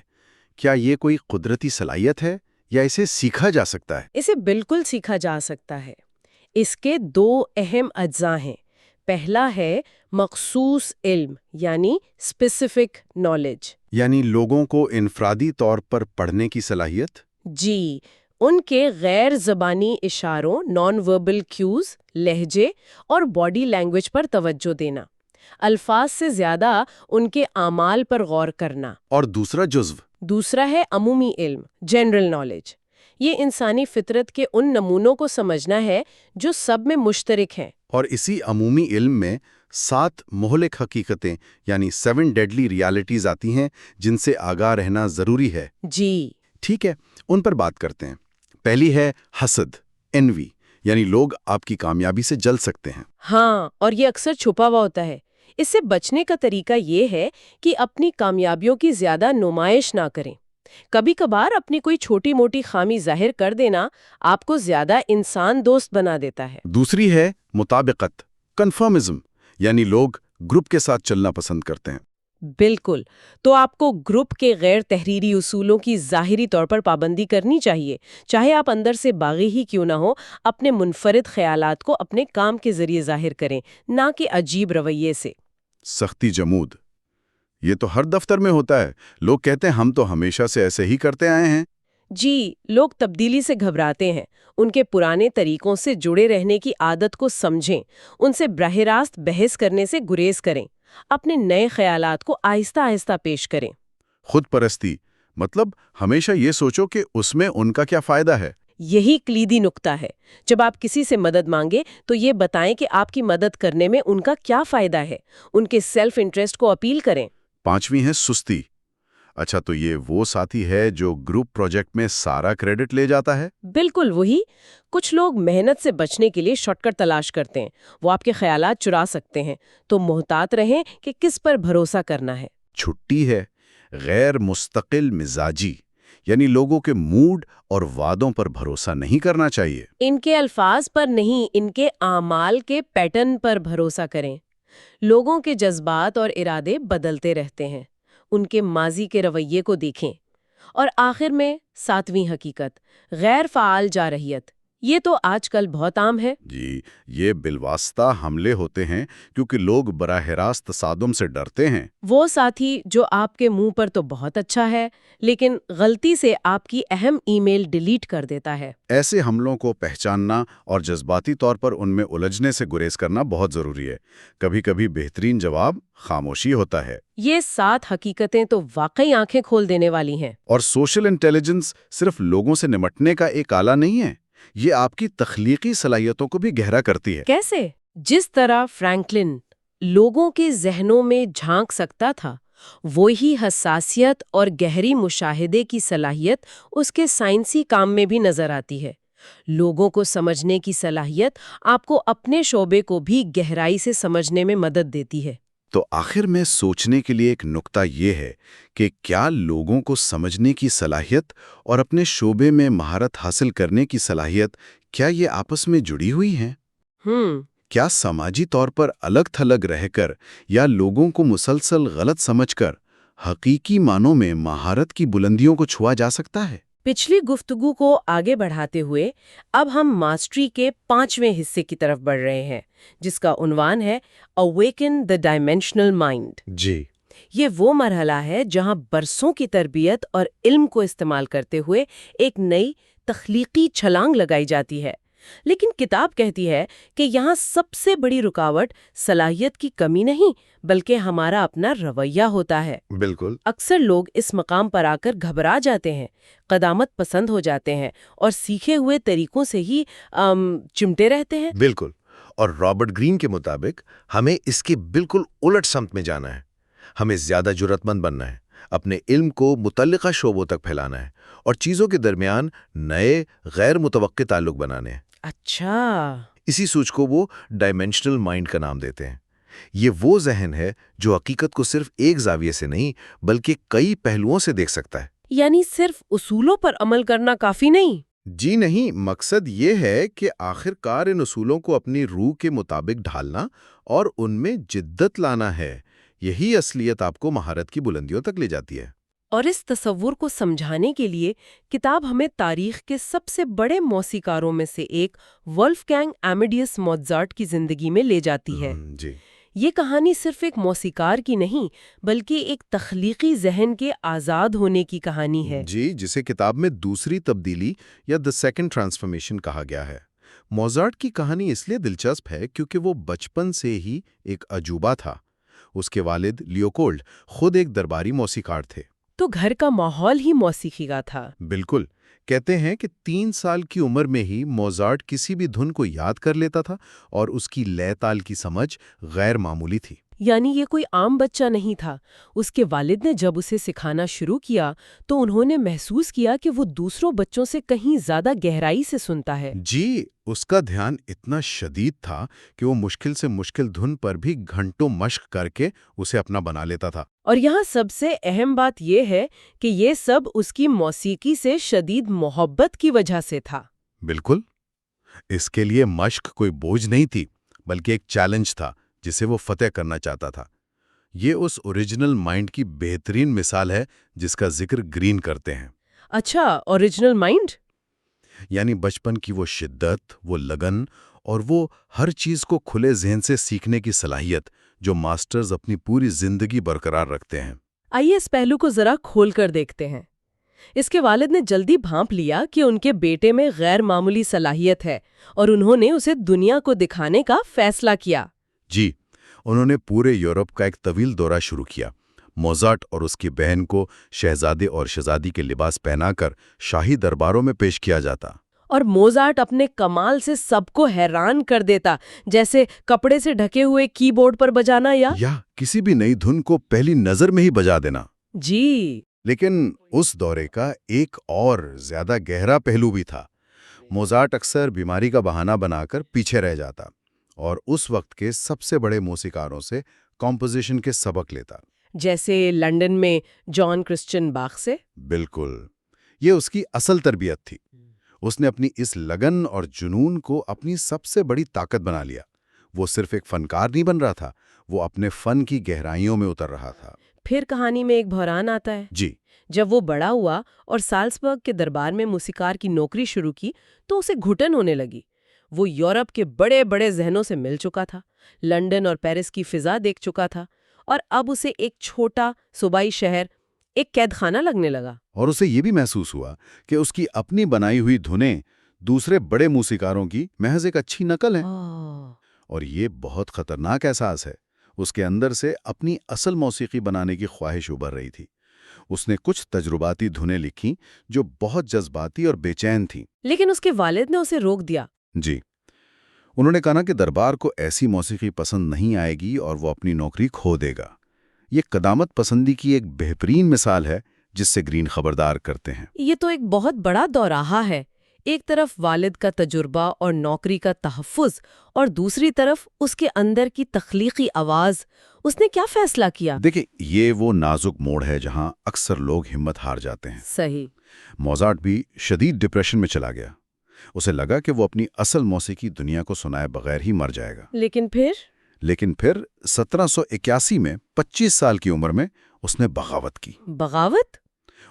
کیا یہ کوئی قدرتی صلاحیت ہے یا اسے سیکھا جا سکتا ہے؟ اسے بالکل سیکھا جا سکتا ہے۔ اس کے دو اہم اجزاء ہیں۔ پہلا ہے مخصوص علم یعنی اسپیسیفک نالج۔ یعنی لوگوں کو انفرادی طور پر پڑھنے کی صلاحیت؟ جی، ان کے غیر زبانی اشاروں نان وربل کیوز، لہجے اور باڈی لینگویج پر توجہ دینا، الفاظ سے زیادہ ان کے اعمال پر غور کرنا۔ اور دوسرا جزو؟ دوسرا ہے عمومی علم، جنرل نالج۔ یہ انسانی فطرت کے ان نمونوں کو سمجھنا ہے جو سب میں مشترک ہیں۔ اور اسی عمومی علم میں 7 مہلک حقیقتیں یعنی 7 ڈیڈلی ریالٹیز آتی ہیں جن سے آگاہ رہنا ضروری ہے۔ جی، ٹھیک ہے، ان پر بات کرتے ہیں۔ پہلی ہے حسد، انوی، یعنی لوگ آپ کی کامیابی سے جل سکتے ہیں۔ ہاں، اور یہ اکثر چھپا ہوا ہوتا ہے۔ اس سے بچنے کا طریقہ یہ ہے کہ اپنی کامیابیوں کی زیادہ نمائش نہ کریں۔ کبھی کبھار اپنی کوئی چھوٹی موٹی خامی ظاہر کر دینا آپ کو زیادہ انسان دوست بنا دیتا ہے۔ دوسری ہے مطابقت، کنفرمزم، یعنی لوگ گروپ کے ساتھ چلنا پسند کرتے ہیں۔ بالکل، تو آپ کو گروپ کے غیر تحریری اصولوں کی ظاہری طور پر پابندی کرنی چاہیے، چاہے آپ اندر سے باغی ہی کیوں نہ ہو۔ اپنے منفرد خیالات کو اپنے کام کے ذریعے ظاہر کریں، نہ کہ عجیب رویے سے۔ سختی جمود، یہ تو ہر دفتر میں ہوتا ہے۔ لوگ کہتے ہیں ہم تو ہمیشہ سے ایسے ہی کرتے آئے ہیں۔ جی، لوگ تبدیلی سے گھبراتے ہیں۔ ان کے پرانے طریقوں سے جڑے رہنے کی عادت کو سمجھیں، ان سے براہ راست بحث کرنے سے گریز کریں، اپنے نئے خیالات کو آہستہ آہستہ پیش کریں۔ خود پرستی، مطلب ہمیشہ یہ سوچو کہ اس میں ان کا کیا فائدہ ہے۔ یہی کلیدی نقطہ ہے۔ جب آپ کسی سے مدد مانگیں تو یہ بتائیں کہ آپ کی مدد کرنے میں ان کا کیا فائدہ ہے۔ ان کے سیلف انٹرسٹ کو اپیل کریں۔ پانچویں ہے سستی۔ اچھا، تو یہ وہ ساتھی ہے جو گروپ پروجیکٹ میں سارا کریڈٹ لے جاتا ہے؟ بالکل وہی۔ کچھ لوگ محنت سے بچنے کے لیے شارٹ کٹ تلاش کرتے ہیں، وہ آپ کے خیالات چرا سکتے ہیں، تو محتاط رہیں کہ کس پر بھروسہ کرنا ہے۔ چھٹی ہے غیر مستقل مزاجی، یعنی لوگوں کے موڈ اور وعدوں پر بھروسہ نہیں کرنا چاہیے۔ ان کے الفاظ پر نہیں، ان کے اعمال کے پیٹرن پر بھروسہ کریں۔ لوگوں کے جذبات اور ارادے بدلتے رہتے ہیں، ان کے ماضی کے رویے کو دیکھیں۔ اور آخر میں 7ویں حقیقت، غیر فعال جارحیت۔ یہ تو آج کل بہت عام ہے۔ جی، یہ بالواسطہ حملے ہوتے ہیں کیونکہ لوگ براہ راست تصادم سے ڈرتے ہیں۔ وہ ساتھی جو آپ کے منہ پر تو بہت اچھا ہے لیکن غلطی سے آپ کی اہم ای میل ڈیلیٹ کر دیتا ہے۔ ایسے حملوں کو پہچاننا اور جذباتی طور پر ان میں الجھنے سے گریز کرنا بہت ضروری ہے۔ کبھی کبھی بہترین جواب خاموشی ہوتا ہے۔ یہ 7 حقیقتیں تو واقعی آنکھیں کھول دینے والی ہیں۔ اور سوشل انٹیلیجنس صرف لوگوں سے نمٹنے کا ایک آلہ نہیں ہے، یہ آپ کی تخلیقی صلاحیتوں کو بھی گہرا کرتی ہے۔ کیسے؟ جس طرح فرینکلن لوگوں کے ذہنوں میں جھانک سکتا تھا، وہی حساسیت اور گہری مشاہدے کی صلاحیت اس کے سائنسی کام میں بھی نظر آتی ہے۔ لوگوں کو سمجھنے کی صلاحیت آپ کو اپنے شعبے کو بھی گہرائی سے سمجھنے میں مدد دیتی ہے۔ تو آخر میں سوچنے کے لیے ایک نکتہ یہ ہے کہ کیا لوگوں کو سمجھنے کی صلاحیت اور اپنے شعبے میں مہارت حاصل کرنے کی صلاحیت، کیا یہ آپس میں جڑی ہوئی ہیں؟ کیا سماجی طور پر الگ تھلگ رہ کر یا لوگوں کو مسلسل غلط سمجھ کر حقیقی معنوں میں مہارت کی بلندیوں کو چھوا جا سکتا ہے؟ پچھلی گفتگو کو آگے بڑھاتے ہوئے اب ہم ماسٹری کے 5ویں حصے کی طرف بڑھ رہے ہیں، جس کا عنوان ہے Awaken the Dimensional Mind۔ جی، یہ وہ مرحلہ ہے جہاں برسوں کی تربیت اور علم کو استعمال کرتے ہوئے ایک نئی تخلیقی چھلانگ لگائی جاتی ہے۔ لیکن کتاب کہتی ہے کہ یہاں سب سے بڑی رکاوٹ صلاحیت کی کمی نہیں، بلکہ ہمارا اپنا رویہ ہوتا ہے۔ بالکل۔ اکثر لوگ اس مقام پر آ کر گھبرا جاتے ہیں، قدامت پسند ہو جاتے ہیں اور سیکھے ہوئے طریقوں سے ہی چمٹے رہتے ہیں۔ بالکل، اور رابرٹ گرین کے مطابق ہمیں اس کی بالکل الٹ سمت میں جانا ہے۔ ہمیں زیادہ جرأت مند بننا ہے، اپنے علم کو متعلقہ شعبوں تک پھیلانا ہے اور چیزوں کے درمیان نئے غیر متوقع تعلق بنانے ہیں۔ اچھا، اسی سوچ کو وہ ڈائمینشنل مائنڈ کا نام دیتے ہیں۔ یہ وہ ذہن ہے جو حقیقت کو صرف ایک زاویے سے نہیں بلکہ کئی پہلوؤں سے دیکھ سکتا ہے۔ یعنی صرف اصولوں پر عمل کرنا کافی نہیں؟ جی نہیں، مقصد یہ ہے کہ آخر کار ان اصولوں کو اپنی روح کے مطابق ڈھالنا اور ان میں جدت لانا ہے۔ یہی اصلیت آپ کو مہارت کی بلندیوں تک لے جاتی ہے۔ اور اس تصور کو سمجھانے کے لیے کتاب ہمیں تاریخ کے سب سے بڑے موسیقاروں میں سے ایک ولفگینگ ایمیڈیس موزارٹ کی زندگی میں لے جاتی ہے۔ جی، یہ کہانی صرف ایک موسیقار کی نہیں بلکہ ایک تخلیقی ذہن کے آزاد ہونے کی کہانی ہے۔ جی، جسے کتاب میں دوسری تبدیلی یا دی سیکنڈ ٹرانسفارمیشن کہا گیا ہے۔ موزارٹ کی کہانی اس لیے دلچسپ ہے کیونکہ وہ بچپن سے ہی ایک عجوبہ تھا۔ اس کے والد لیوپولڈ خود ایک درباری موسیقار تھے۔ تو گھر کا ماحول ہی موسیقی کا تھا۔ بالکل، کہتے ہیں کہ 3 سال کی عمر میں ہی موزارٹ کسی بھی دھن کو یاد کر لیتا تھا اور اس کی لے تال کی سمجھ غیر معمولی تھی۔ یعنی یہ کوئی عام بچہ نہیں تھا۔ اس کے والد نے جب اسے سکھانا شروع کیا تو انہوں نے محسوس کیا کہ وہ دوسروں بچوں سے کہیں زیادہ گہرائی سے سنتا ہے۔ جی، اس کا دھیان اتنا شدید تھا کہ وہ مشکل سے مشکل دھن پر بھی گھنٹوں مشق کر کے اسے اپنا بنا لیتا تھا۔ اور یہاں سب سے اہم بات یہ ہے کہ یہ سب اس کی موسیقی سے شدید محبت کی وجہ سے تھا۔ بالکل، اس کے لیے مشق کوئی بوجھ نہیں تھی بلکہ ایک چیلنج تھا جسے وہ فتح کرنا چاہتا تھا۔ یہ اس اوریجنل مائنڈ کی بہترین مثال ہے جس کا ذکر گرین کرتے ہیں۔ اچھا، اوریجنل مائنڈ؟ یعنی بچپن کی وہ شدت، وہ لگن اور وہ ہر چیز کو کھلے ذہن سے سیکھنے کی صلاحیت جو ماسٹرز اپنی پوری زندگی برقرار رکھتے ہیں۔ آئیے اس پہلو کو ذرا کھول کر دیکھتے ہیں۔ اس کے والد نے جلدی بھانپ لیا کہ ان کے بیٹے میں غیر معمولی صلاحیت ہے اور انہوں نے اسے دنیا کو دکھانے کا فیصلہ کیا۔ جی، انہوں نے پورے یورپ کا ایک طویل دورہ شروع کیا۔ موزارٹ اور اس کی بہن کو شہزادے اور شہزادی کے لباس پہنا کر شاہی درباروں میں پیش کیا جاتا۔ اور موزارٹ اپنے کمال سے سب کو حیران کر دیتا، جیسے کپڑے سے ڈھکے ہوئے کی بورڈ پر بجانا یا کسی بھی نئی دھن کو پہلی نظر میں ہی بجا دینا۔ جی، لیکن اس دورے کا ایک اور زیادہ گہرا پہلو بھی تھا۔ موزارٹ اکثر بیماری کا بہانہ بنا کر پیچھے رہ جاتا اور اس وقت کے سب سے بڑے موسیقاروں سے کمپوزیشن کے سبق لیتا، جیسے لنڈن میں جان کرسچن باخ سے۔ بالکل، یہ اس کی اصل تربیت تھی۔ اس نے اپنی اس لگن اور جنون کو اپنی سب سے بڑی طاقت بنا لیا۔ وہ صرف ایک فنکار نہیں بن رہا تھا، وہ اپنے فن کی گہرائیوں میں اتر رہا تھا۔ پھر کہانی میں ایک بحران آتا ہے۔ جی، جب وہ بڑا ہوا اور سالزبرگ کے دربار میں موسیقار کی نوکری شروع کی تو اسے گھٹن ہونے لگی۔ وہ یورپ کے بڑے بڑے ذہنوں سے مل چکا تھا، لنڈن اور پیرس کی فضا دیکھ چکا تھا، اور اب اسے ایک چھوٹا صوبائی شہر ایک قید خانہ لگنے لگا۔ اور اسے یہ بھی محسوس ہوا کہ اس کی اپنی بنائی ہوئی دھنیں دوسرے بڑے موسیقاروں کی محض ایک اچھی نقل ہیں۔ اور یہ بہت خطرناک احساس ہے۔ اس کے اندر سے اپنی اصل موسیقی بنانے کی خواہش ابھر رہی تھی۔ اس نے کچھ تجرباتی دھنیں لکھی جو بہت جذباتی اور بے چین تھیں۔ لیکن اس کے والد نے اسے روک دیا۔ جی، انہوں نے کہا کہ دربار کو ایسی موسیقی پسند نہیں آئے گی اور وہ اپنی نوکری کھو دے گا۔ یہ قدامت پسندی کی ایک بہترین مثال ہے جس سے گرین خبردار کرتے ہیں۔ یہ تو ایک بہت بڑا دوراہا ہے، ایک طرف والد کا تجربہ اور نوکری کا تحفظ اور دوسری طرف اس کے اندر کی تخلیقی آواز۔ اس نے کیا فیصلہ کیا؟ دیکھیں، یہ وہ نازک موڑ ہے جہاں اکثر لوگ ہمت ہار جاتے ہیں۔ صحیح۔ موزارٹ بھی شدید ڈپریشن میں چلا گیا۔ اسے لگا کہ وہ اپنی اصل موسیقی دنیا کو سنائے بغیر ہی مر جائے گا۔ لیکن پھر 1781 میں 25 سال کی عمر میں اس نے بغاوت کی۔ بغاوت؟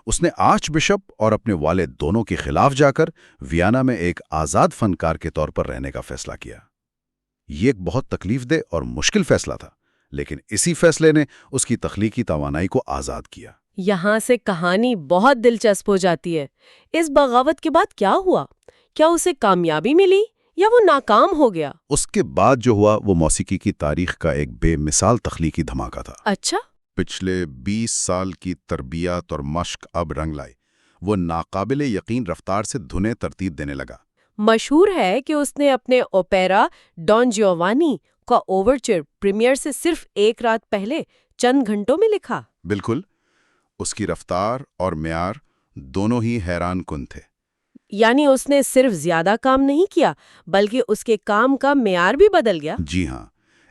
اس نے آرچ بشپ اور اپنے والد دونوں کے خلاف جا کر ویانا میں ایک آزاد فنکار کے طور پر رہنے کا فیصلہ کیا۔ یہ ایک بہت تکلیف دہ اور مشکل فیصلہ تھا، لیکن اسی فیصلے نے اس کی تخلیقی توانائی کو آزاد کیا۔ یہاں سے کہانی بہت دلچسپ ہو جاتی ہے۔ اس بغاوت کے بعد کیا ہوا؟ کیا اسے کامیابی ملی یا وہ ناکام ہو گیا؟ اس کے بعد جو ہوا وہ موسیقی کی تاریخ کا ایک بے مثال تخلیقی دھماکہ تھا۔ اچھا؟ پچھلے 20 سال کی تربیت اور مشق اب رنگ لائے۔ وہ ناقابل یقین رفتار سے دھنیں ترتیب دینے لگا۔ مشہور ہے کہ اس نے اپنے اوپیرا ڈان جیوانی کا اوورچر پریمیئر سے صرف ایک رات پہلے چند گھنٹوں میں لکھا۔ بالکل، اس کی رفتار اور معیار دونوں ہی حیران کن تھے۔ یعنی اس نے صرف زیادہ کام نہیں کیا بلکہ اس کے کام کا معیار بھی بدل گیا۔ جی ہاں،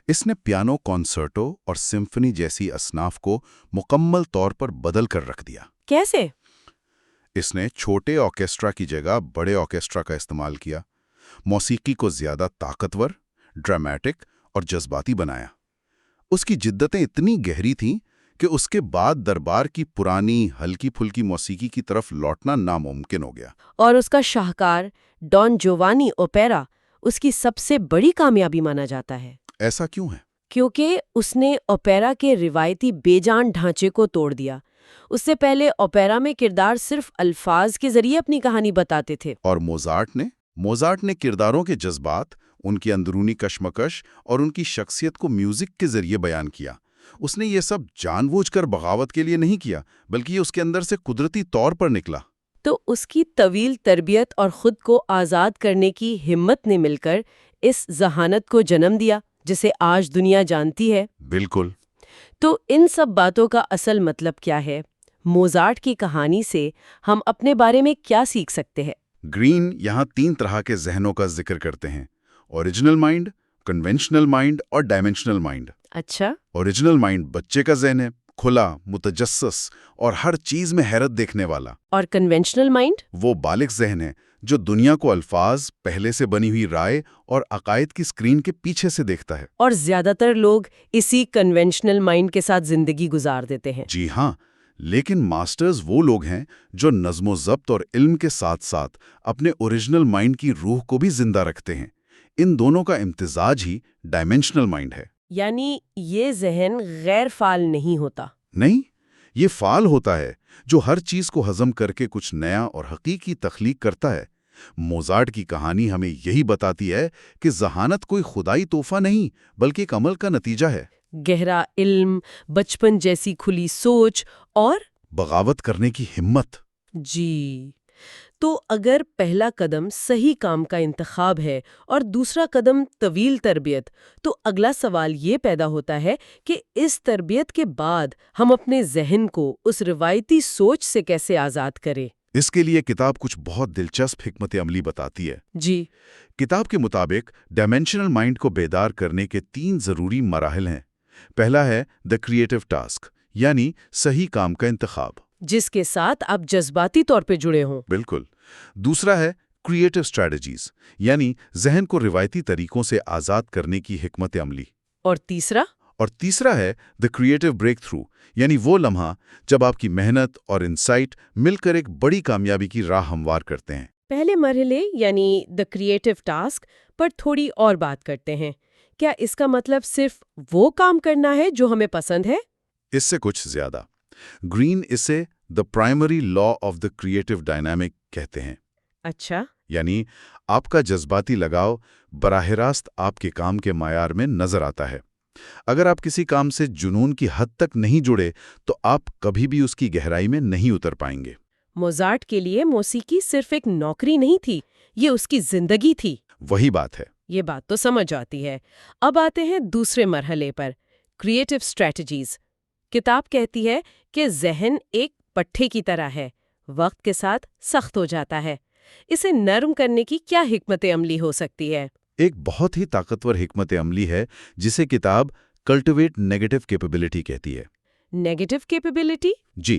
اس نے پیانو کانسرٹو اور سمفنی جیسی اصناف کو مکمل طور پر بدل کر رکھ دیا۔ کیسے؟ اس نے چھوٹے آرکیسٹرا کی جگہ بڑے آرکیسٹرا کا استعمال کیا، موسیقی کو زیادہ طاقتور، ڈرامیٹک اور جذباتی بنایا۔ اس کی جدتیں اتنی گہری تھیں کہ اس کے بعد دربار کی پرانی ہلکی پھلکی موسیقی کی طرف لوٹنا ناممکن ہو گیا۔ اور اس کا شاہکار ڈان جیوانی اوپیرا اس کی سب سے بڑی کامیابی مانا جاتا ہے۔ ایسا کیوں ہے؟ کیونکہ اس نے اوپیرا کے روایتی بے جان ڈھانچے کو توڑ دیا۔ اس سے پہلے اوپیرا میں کردار صرف الفاظ کے ذریعے اپنی کہانی بتاتے تھے۔ اور موزارٹ نے کرداروں کے جذبات، ان کی اندرونی کشمکش اور ان کی شخصیت کو میوزک کے ذریعے بیان کیا۔ اس نے یہ سب جان بوجھ کر بغاوت کے لیے نہیں کیا، بلکہ یہ اس کے اندر سے قدرتی طور پر نکلا۔ تو اس کی طویل تربیت اور خود کو آزاد کرنے کی ہمت نے مل کر اس ذہانت کو جنم دیا جسے آج دنیا جانتی ہے۔ بالکل۔ تو ان سب باتوں کا اصل مطلب کیا ہے؟ موزارٹ کی کہانی سے ہم اپنے بارے میں کیا سیکھ سکتے ہیں؟ گرین یہاں 3 طرح کے ذہنوں کا ذکر کرتے ہیں: اوریجنل مائنڈ، کنونشنل مائنڈ اور ڈائمینشنل مائنڈ۔ اچھا۔ اوریجنل مائنڈ بچے کا ذہن ہے، کھلا، متجسس اور ہر چیز میں حیرت دیکھنے والا۔ اور کنونشنل مائنڈ؟ وہ بالغ ذہن ہے جو دنیا کو الفاظ، پہلے سے بنی ہوئی رائے اور عقائد کی اسکرین کے پیچھے سے دیکھتا ہے۔ اور زیادہ تر لوگ اسی کنونشنل مائنڈ کے ساتھ زندگی گزار دیتے ہیں۔ جی ہاں، لیکن ماسٹرز وہ لوگ ہیں جو نظم و ضبط اور علم کے ساتھ ساتھ اپنے اوریجنل مائنڈ کی روح کو بھی زندہ رکھتے ہیں۔ ان دونوں کا امتزاج ہی ڈائمینشنل مائنڈ ہے۔ یعنی یہ ذہن غیر فعال نہیں ہوتا؟ نہیں، یہ فعال ہوتا ہے، جو ہر چیز کو ہضم کر کے کچھ نیا اور حقیقی تخلیق کرتا ہے۔ موزارٹ کی کہانی ہمیں یہی بتاتی ہے کہ ذہانت کوئی خدائی تحفہ نہیں بلکہ ایک عمل کا نتیجہ ہے۔ گہرا علم، بچپن جیسی کھلی سوچ اور بغاوت کرنے کی ہمت۔ جی، تو اگر پہلا قدم صحیح کام کا انتخاب ہے اور دوسرا قدم طویل تربیت، تو اگلا سوال یہ پیدا ہوتا ہے کہ اس تربیت کے بعد ہم اپنے ذہن کو اس روایتی سوچ سے کیسے آزاد کریں؟ اس کے لیے کتاب کچھ بہت دلچسپ حکمت عملی بتاتی ہے۔ جی۔ کتاب کے مطابق ڈائمینشنل مائنڈ کو بیدار کرنے کے 3 ضروری مراحل ہیں۔ پہلا ہے دی کریٹو ٹاسک، یعنی صحیح کام کا انتخاب، جس کے ساتھ آپ جذباتی طور پہ جڑے ہوں۔ بالکل۔ دوسرا ہے کریٹو اسٹریٹجیز، یعنی ذہن کو روایتی طریقوں سے آزاد کرنے کی حکمت عملی۔ اور تیسرا ہے دی کریٹو بریک تھرو، یعنی وہ لمحہ جب آپ کی محنت اور انسائٹ مل کر ایک بڑی کامیابی کی راہ ہموار کرتے ہیں۔ پہلے مرحلے یعنی دی کریٹو ٹاسک پر تھوڑی اور بات کرتے ہیں۔ کیا اس کا مطلب صرف وہ کام کرنا ہے جو ہمیں پسند ہے؟ اس سے کچھ زیادہ۔ گرین اسے the primary law of the creative dynamic کہتے ہیں۔ اچھا۔ یعنی آپ کا جذباتی لگاؤ براہ راست آپ کے کام کے معیار میں نظر آتا ہے۔ اگر آپ کسی کام سے جنون کی حد تک نہیں جڑے تو آپ کبھی بھی اس کی گہرائی میں نہیں اتر پائیں گے۔ موزارٹ کے لیے موسیقی صرف ایک نوکری نہیں تھی، یہ اس کی زندگی تھی۔ وہی بات ہے۔ یہ بات تو سمجھ آتی ہے۔ اب آتے ہیں دوسرے مرحلے پر، کریٹو اسٹریٹجیز۔ کتاب کہتی ہے کہ ذہن ایک پٹھے کی طرح ہے، وقت کے ساتھ سخت ہو جاتا ہے۔ اسے نرم کرنے کی کیا حکمت عملی ہو سکتی ہے؟ ایک بہت ہی طاقتور حکمت عملی ہے جسے کتاب کلٹیویٹ نیگیٹو کیپیبلٹی کہتی ہے۔ Negative capability? جی،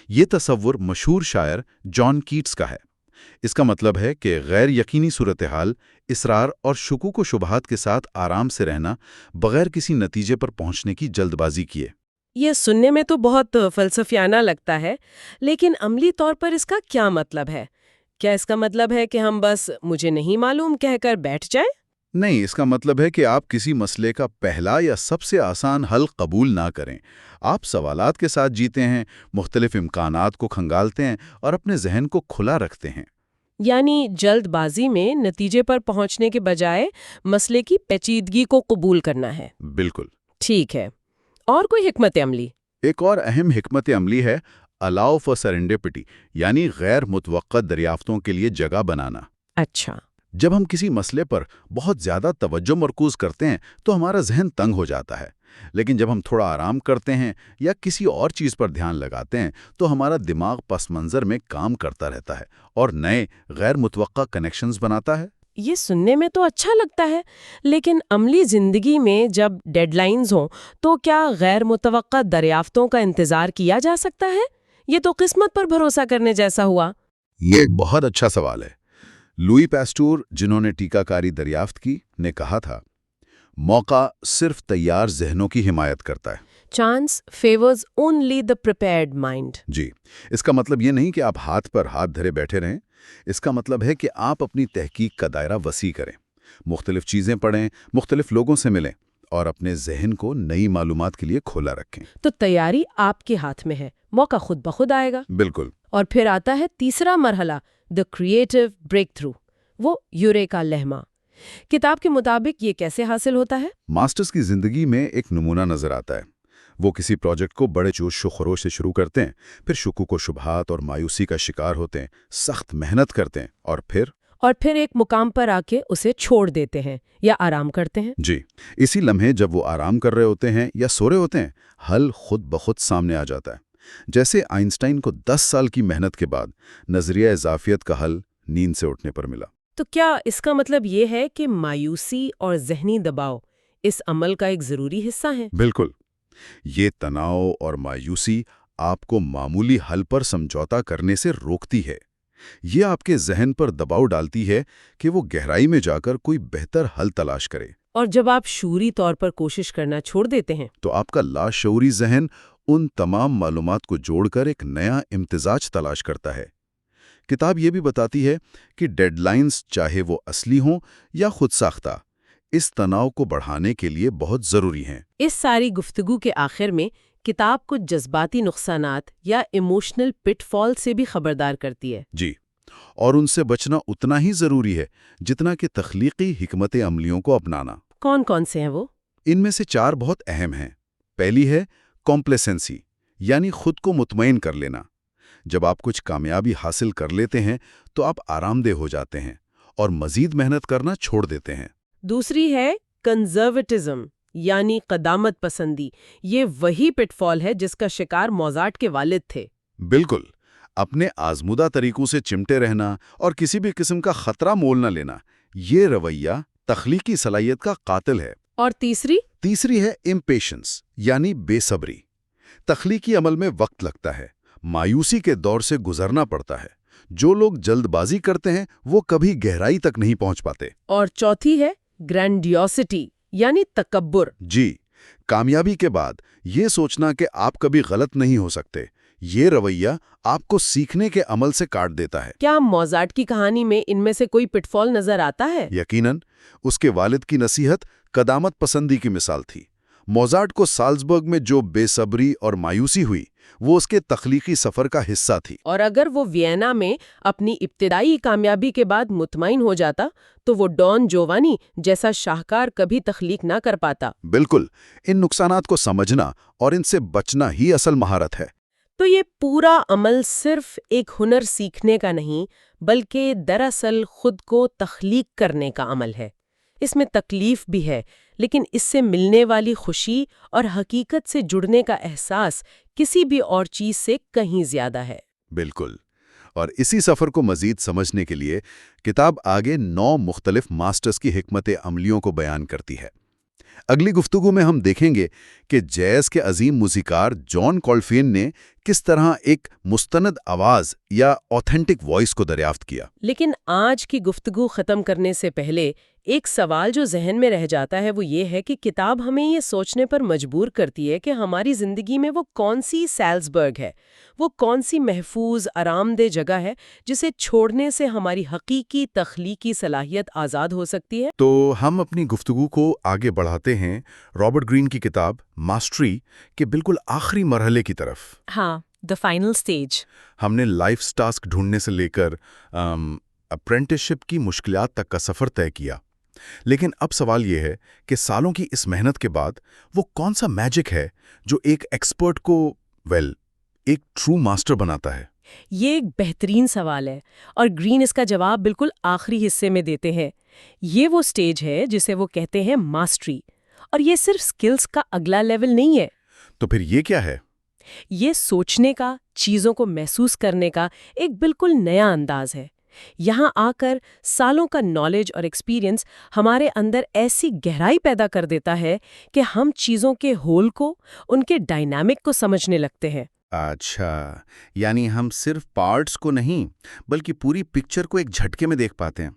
یہ تصور مشہور شاعر جان کیٹس کا ہے۔ اس کا مطلب ہے کہ غیر یقینی صورتحال، اصرار اور شکوک و شبہات کے ساتھ آرام سے رہنا، بغیر کسی نتیجے پر پہنچنے کی جلد بازی کیے۔ یہ سننے میں تو بہت فلسفیانہ لگتا ہے، لیکن عملی طور پر اس کا کیا مطلب ہے؟ کیا اس کا مطلب ہے کہ ہم بس مجھے نہیں معلوم کہہ کر بیٹھ جائیں؟ نہیں، اس کا مطلب ہے کہ آپ کسی مسئلے کا پہلا یا سب سے آسان حل قبول نہ کریں۔ آپ سوالات کے ساتھ جیتے ہیں، مختلف امکانات کو کھنگالتے ہیں اور اپنے ذہن کو کھلا رکھتے ہیں۔ یعنی جلد بازی میں نتیجے پر پہنچنے کے بجائے مسئلے کی پیچیدگی کو قبول کرنا ہے۔ بالکل۔ ٹھیک ہے، اور کوئی حکمت عملی؟ ایک اور اہم حکمت عملی ہے الاؤ فار سرنڈیپٹی، یعنی غیر متوقع دریافتوں کے لیے جگہ بنانا۔ اچھا۔ جب ہم کسی مسئلے پر بہت زیادہ توجہ مرکوز کرتے ہیں تو ہمارا ذہن تنگ ہو جاتا ہے، لیکن جب ہم تھوڑا آرام کرتے ہیں یا کسی اور چیز پر دھیان لگاتے ہیں تو ہمارا دماغ پس منظر میں کام کرتا رہتا ہے اور نئے غیر متوقع کنیکشنز بناتا ہے۔ یہ سننے میں تو اچھا لگتا ہے، لیکن عملی زندگی میں جب ڈیڈ لائنز ہوں تو کیا غیر متوقع دریافتوں کا انتظار کیا جا سکتا ہے؟ یہ تو قسمت پر بھروسہ کرنے جیسا ہوا۔ یہ ایک بہت اچھا سوال ہے۔ لوئی پیسٹور، جنہوں نے ٹیکہ کاری دریافت کی، نے کہا تھا، موقع صرف تیار ذہنوں کی حمایت کرتا ہے۔ Chance favours only the prepared mind. جی، اس کا مطلب یہ نہیں کہ آپ ہاتھ پر ہاتھ دھرے بیٹھے رہیں، اس کا مطلب ہے کہ آپ اپنی تحقیق کا دائرہ وسیع کریں، مختلف چیزیں پڑھیں، مختلف لوگوں سے ملیں اور اپنے ذہن کو نئی معلومات کے لیے کھولا رکھیں۔ تو تیاری آپ کے ہاتھ میں ہے، موقع خود بخود آئے گا۔ بالکل۔ اور پھر آتا ہے تیسرا مرحلہ، دی کریٹو بریک تھرو، وہ یوریکا لہمہ۔ کتاب کے مطابق یہ کیسے حاصل ہوتا ہے؟ ماسٹرز کی زندگی میں ایک نمونہ نظر آتا ہے۔ وہ کسی پروجیکٹ کو بڑے جوش و خروش سے شروع کرتے ہیں، پھر شکوک و شبہات اور مایوسی کا شکار ہوتے ہیں، سخت محنت کرتے ہیں اور پھر ایک مقام پر آ کے اسے چھوڑ دیتے ہیں یا آرام کرتے ہیں۔ جی، اسی لمحے جب وہ آرام کر رہے ہوتے ہیں یا سو رہے ہوتے ہیں، حل خود بخود سامنے آ جاتا ہے۔ جیسے آئنسٹائن کو 10 سال کی محنت کے بعد نظریہ اضافیت کا حل نیند سے اٹھنے پر ملا۔ تو کیا اس کا مطلب یہ ہے کہ مایوسی اور ذہنی دباؤ اس عمل کا ایک ضروری حصہ ہیں؟ بالکل۔ یہ تناؤ اور مایوسی آپ کو معمولی حل پر سمجھوتا کرنے سے روکتی ہے۔ یہ آپ کے ذہن پر دباؤ ڈالتی ہے کہ وہ گہرائی میں جا کر کوئی بہتر حل تلاش کرے۔ اور جب آپ شعوری طور پر کوشش کرنا چھوڑ دیتے ہیں تو آپ کا لاشعوری ذہن ان تمام معلومات کو جوڑ کر ایک نیا امتزاج تلاش کرتا ہے۔ کتاب یہ بھی بتاتی ہے کہ ڈیڈ لائنز، چاہے وہ اصلی ہوں یا خود ساختہ، اس تناؤ کو بڑھانے کے لیے بہت ضروری ہیں۔ اس ساری گفتگو کے آخر میں کتاب کو جذباتی نقصانات یا ایموشنل پٹ فال سے بھی خبردار کرتی ہے۔ جی، اور ان سے بچنا اتنا ہی ضروری ہے جتنا کہ تخلیقی حکمت عملیوں کو اپنانا۔ کون کون سے ہیں وہ؟ ان میں سے 4 بہت اہم ہیں۔ پہلی ہے کمپلیسنسی، یعنی خود کو مطمئن کر لینا۔ جب آپ کچھ کامیابی حاصل کر لیتے ہیں تو آپ آرام دہ ہو جاتے ہیں اور مزید محنت کرنا چھوڑ دیتے ہیں۔ دوسری ہے کنزرویٹزم، یعنی قدامت پسندی۔ یہ وہی پٹ فال ہے جس کا شکار موزارٹ کے والد تھے۔ بالکل، اپنے آزمودہ طریقوں سے چمٹے رہنا اور کسی بھی قسم کا خطرہ مول نہ لینا، یہ رویہ تخلیقی صلاحیت کا قاتل ہے۔ اور تیسری ہے امپیشنس، یعنی بے صبری۔ تخلیقی عمل میں وقت لگتا ہے، مایوسی کے دور سے گزرنا پڑتا ہے۔ جو لوگ جلد بازی کرتے ہیں وہ کبھی گہرائی تک نہیں پہنچ پاتے۔ اور چوتھی ہے گرینڈیوسٹی، یعنی تکبر۔ جی، کامیابی کے بعد یہ سوچنا کہ آپ کبھی غلط نہیں ہو سکتے، یہ رویہ آپ کو سیکھنے کے عمل سے کاٹ دیتا ہے۔ کیا موزارٹ کی کہانی میں ان میں سے کوئی پٹ فال نظر آتا ہے؟ یقیناً، اس کے والد کی نصیحت قدامت پسندی کی مثال تھی۔ موزارٹ کو سالزبرگ میں جو بے صبری اور مایوسی ہوئی وہ اس کے تخلیقی سفر کا حصہ تھی۔ اور اگر وہ وینا میں اپنی ابتدائی کامیابی کے بعد مطمئن ہو جاتا تو وہ ڈان جووانی جیسا شاہکار کبھی تخلیق نہ کر پاتا۔ بالکل، ان نقصانات کو سمجھنا اور ان سے بچنا ہی اصل مہارت ہے۔ تو یہ پورا عمل صرف ایک ہنر سیکھنے کا نہیں بلکہ دراصل خود کو تخلیق کرنے کا عمل ہے۔ اس میں تکلیف بھی ہے لیکن اس سے ملنے والی خوشی اور حقیقت سے جڑنے کا احساس کسی بھی اور چیز سے کہیں زیادہ ہے۔ بالکل، اور اسی سفر کو مزید سمجھنے کے لیے کتاب آگے 9 مختلف ماسٹرز کی حکمت عملیوں کو بیان کرتی ہے۔ اگلی گفتگو میں ہم دیکھیں گے کہ جیز کے عظیم موسیقار جان کولٹرین نے کس طرح ایک مستند آواز یا آتھینٹک وائس کو دریافت کیا۔ لیکن آج کی گفتگو ختم کرنے سے پہلے ایک سوال جو ذہن میں رہ جاتا ہے وہ یہ ہے کہ کتاب ہمیں یہ سوچنے پر مجبور کرتی ہے کہ ہماری زندگی میں وہ کون سی سالزبرگ ہے، وہ کون سی محفوظ آرام دہ جگہ ہے جسے چھوڑنے سے ہماری حقیقی تخلیقی صلاحیت آزاد ہو سکتی ہے۔ تو ہم اپنی گفتگو کو آگے بڑھاتے ہیں رابرٹ گرین کی کتاب ماسٹری کے بالکل آخری مرحلے کی طرف۔ ہاں، دی فائنل سٹیج۔ ہم نے لائف ٹاسک ڈھونڈنے سے لے کر اپرینٹس شپ کی مشکلات تک کا سفر طے کیا، لیکن اب سوال یہ ہے کہ سالوں کی اس محنت کے بعد وہ کون سا میجک ہے جو ایک ایکسپرٹ کو ایک ٹرو ماسٹر بناتا ہے؟ یہ ایک بہترین سوال ہے اور گرین اس کا جواب بالکل آخری حصے میں دیتے ہیں۔ یہ وہ سٹیج ہے جسے وہ کہتے ہیں ماسٹری، اور یہ صرف سکلز کا اگلا لیول نہیں ہے۔ تو پھر یہ کیا ہے؟ یہ سوچنے کا، چیزوں کو محسوس کرنے کا ایک بالکل نیا انداز ہے۔ یہاں آ کر سالوں کا نالج اور ایکسپیرینس ہمارے اندر ایسی گہرائی پیدا کر دیتا ہے کہ ہم چیزوں کے ہول کو، ان کے ڈائنامک کو سمجھنے لگتے ہیں۔ اچھا، یعنی ہم صرف پارٹس کو نہیں بلکہ پوری پکچر کو ایک جھٹکے میں دیکھ پاتے ہیں۔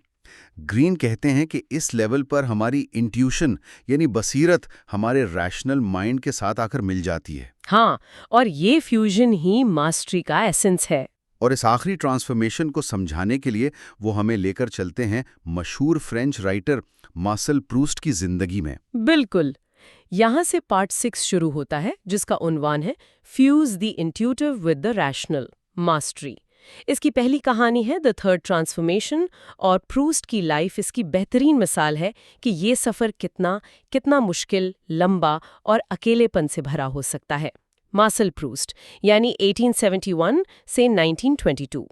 گرین کہتے ہیں کہ اس لیول پر ہماری انٹیوشن یعنی بصیرت ہمارے ریشنل مائنڈ کے ساتھ آ کر مل جاتی ہے۔ ہاں، اور یہ فیوژن ہی ماسٹری کا ایسنس ہے۔ اور اس آخری ٹرانسفارمیشن کو سمجھانے کے لیے وہ ہمیں لے کر چلتے ہیں مشہور فرینچ رائٹر مارسل پروسٹ کی زندگی میں۔ بالکل، یہاں سے پارٹ 6 شروع ہوتا ہے جس کا عنوان ہے fuse the intuitive with the rational, mastery. اس کی پہلی کہانی ہے دا تھرڈ ٹرانسفارمیشن، اور پروسٹ کی لائف اس کی بہترین مثال ہے کہ یہ سفر کتنا مشکل، لمبا اور اکیلے پن سے بھرا ہو سکتا ہے۔ مارسل پروسٹ یعنی 1871 سے 1922۔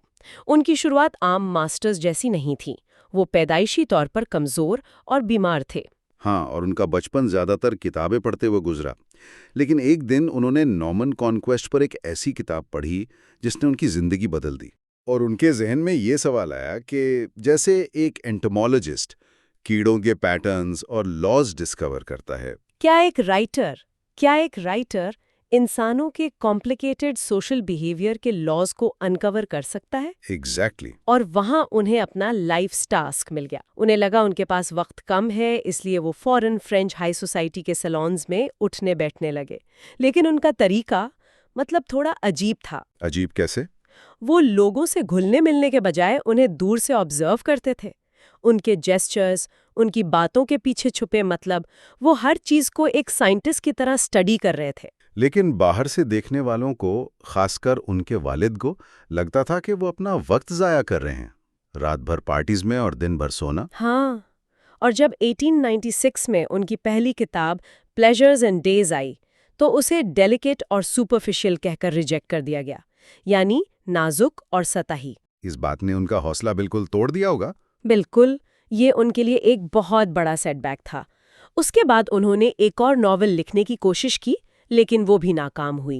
ان کی شروعات عام ماسٹرز جیسی نہیں تھی۔ وہ پیدائشی طور پر کمزور اور بیمار تھے۔ ہاں، اور ان کا بچپن زیادہ تر کتابیں پڑھتے ہوئے گزرا، لیکن ایک دن انہوں نے نارمن کانکویسٹ پر ایک ایسی کتاب پڑھی جس نے ان کی زندگی بدل دی، اور ان کے ذہن میں یہ سوال آیا کہ جیسے ایک انٹمولوجسٹ کیڑوں کے پیٹرنز اور لاز ڈسکور کرتا ہے، کیا ایک رائٹر انسانوں کے کمپلیکیٹڈ سوشل بیہیویئر کے لاز کو انکور کر سکتا ہے؟ ایگزیکٹلی۔ اور وہاں انہیں اپنا لائف ٹاسک مل گیا۔ انہیں لگا ان کے پاس وقت کم ہے، اس لیے وہ فوراً فرینچ ہائی سوسائٹی کے سیلونز میں اٹھنے بیٹھنے لگے۔ لیکن ان کا طریقہ تھوڑا عجیب تھا۔ عجیب کیسے؟ وہ لوگوں سے گھلنے ملنے کے بجائے انہیں دور سے آبزرو کرتے تھے۔ ان کے جیسچرز، ان کی باتوں کے پیچھے چھپے وہ ہر چیز کو ایک سائنٹسٹ کی طرح اسٹڈی کر رہے تھے۔ لیکن باہر سے دیکھنے والوں کو، خاص کر ان کے والد کو، لگتا تھا کہ وہ اپنا وقت ضائع کر رہے ہیں، رات بھر پارٹیز میں اور دن بھر سونا۔ ہاں، اور جب 1896 میں ان کی پہلی کتاب پلیزرز اینڈ ڈیز آئی تو اسے ڈیلیکیٹ اور سپرفیشل کہہ کر ریجیکٹ کر دیا گیا، یعنی نازک اور سطحی۔ اس بات نے ان کا حوصلہ بالکل توڑ دیا ہوگا۔ بالکل، یہ ان کے لیے ایک بہت بڑا سیٹ بیک تھا۔ اس کے بعد انہوں نے ایک اور ناول لکھنے کی کوشش کی، لیکن وہ بھی ناکام ہوئی۔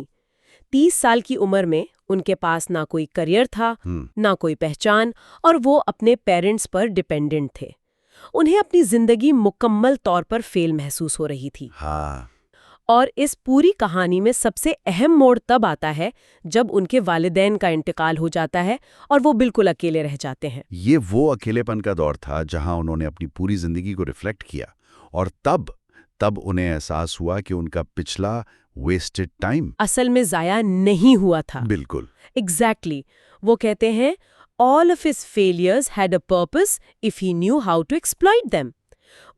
30 سال کی عمر میں ان کے پاس نہ کوئی کریئر تھا، نہ کوئی پہچان، اور وہ اپنے پیرنٹس پر ڈیپینڈنٹ تھے۔ انہیں اپنی زندگی مکمل طور پر فیل محسوس ہو رہی تھی۔ ہاں، اور اس پوری کہانی میں سب سے اہم موڑ تب آتا ہے جب ان کے والدین کا انتقال ہو جاتا ہے اور وہ بالکل اکیلے رہ جاتے ہیں۔ یہ وہ اکیلے پن کا دور تھا جہاں انہوں نے اپنی پوری زندگی کو ریفلیکٹ کیا، اور تب انہیں احساس ہوا کہ ان کا پچھلا ویسٹڈ ٹائم اصل میں ضائع نہیں ہوا تھا۔ بالکل ایگزیکٹلی، وہ کہتے ہیں all of his failures had a purpose if he knew how to exploit them۔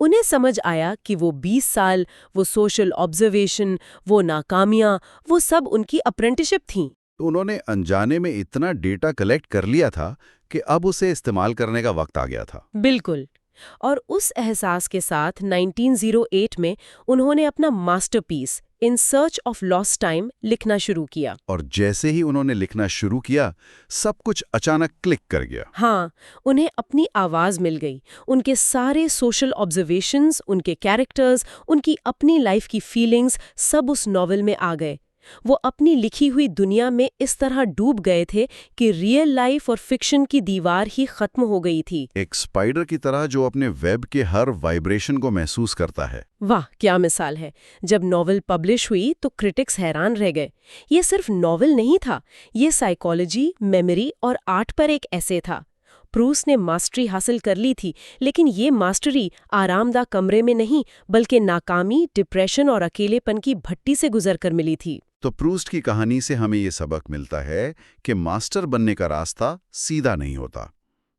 انہیں سمجھ آیا کہ وہ 20 سال، وہ سوشل آبزرویشن، وہ ناکامیاں، وہ سب ان کی اپرنٹشپ تھیں۔ تو انہوں نے انجانے میں اتنا ڈیٹا کلیکٹ کر لیا تھا کہ اب اسے استعمال کرنے کا وقت آ گیا تھا۔ بالکل، اور اس احساس کے ساتھ 1908 میں انہوں نے اپنا masterpiece in search of lost time لکھنا شروع کیا۔ اور جیسے ہی انہوں نے لکھنا شروع کیا، سب کچھ اچانک کلک کر گیا۔ ہاں، انہیں اپنی آواز مل گئی، ان کے سارے سوشل آبزرویشنز، ان کے کیریکٹرز، ان کی اپنی لائف کی فیلنگز سب اس ناول میں آ گئے۔ وہ اپنی لکھی ہوئی دنیا میں اس طرح ڈوب گئے تھے کہ ریئل لائف اور فکشن کی دیوار ہی ختم ہو گئی تھی۔ ایک اسپائڈر کی طرح جو اپنے ویب کے ہر وائبریشن کو محسوس کرتا ہے۔ واہ، کیا مثال ہے! جب ناول پبلش ہوئی تو کرٹکس حیران رہ گئے۔ یہ صرف ناول نہیں تھا، یہ سائیکالوجی، میموری اور آرٹ پر ایک ایسے تھا۔ پروسٹ نے ماسٹری حاصل کر لی تھی، لیکن یہ ماسٹری آرام دہ کمرے میں نہیں بلکہ ناکامی، ڈپریشن اور اکیلے پن کی بھٹی سے گزر کر ملی تھی۔ تو پروسٹ کی کہانی سے ہمیں یہ سبق ملتا ہے کہ ماسٹر بننے کا راستہ سیدھا نہیں ہوتا۔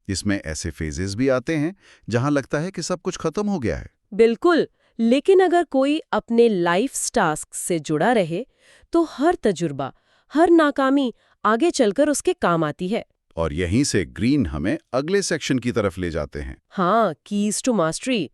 اس میں ایسے فیزز بھی آتے ہیں جہاں لگتا ہے کہ سب کچھ ختم ہو گیا ہے۔ بالکل، لیکن اگر کوئی اپنے لائف ٹاسک سے جڑا رہے تو ہر تجربہ، ہر ناکامی آگے چل کر اس کے کام آتی ہے۔ اور یہیں سے گرین ہمیں اگلے سیکشن کی طرف لے جاتے ہیں۔ ہاں، کیز ٹو ماسٹری۔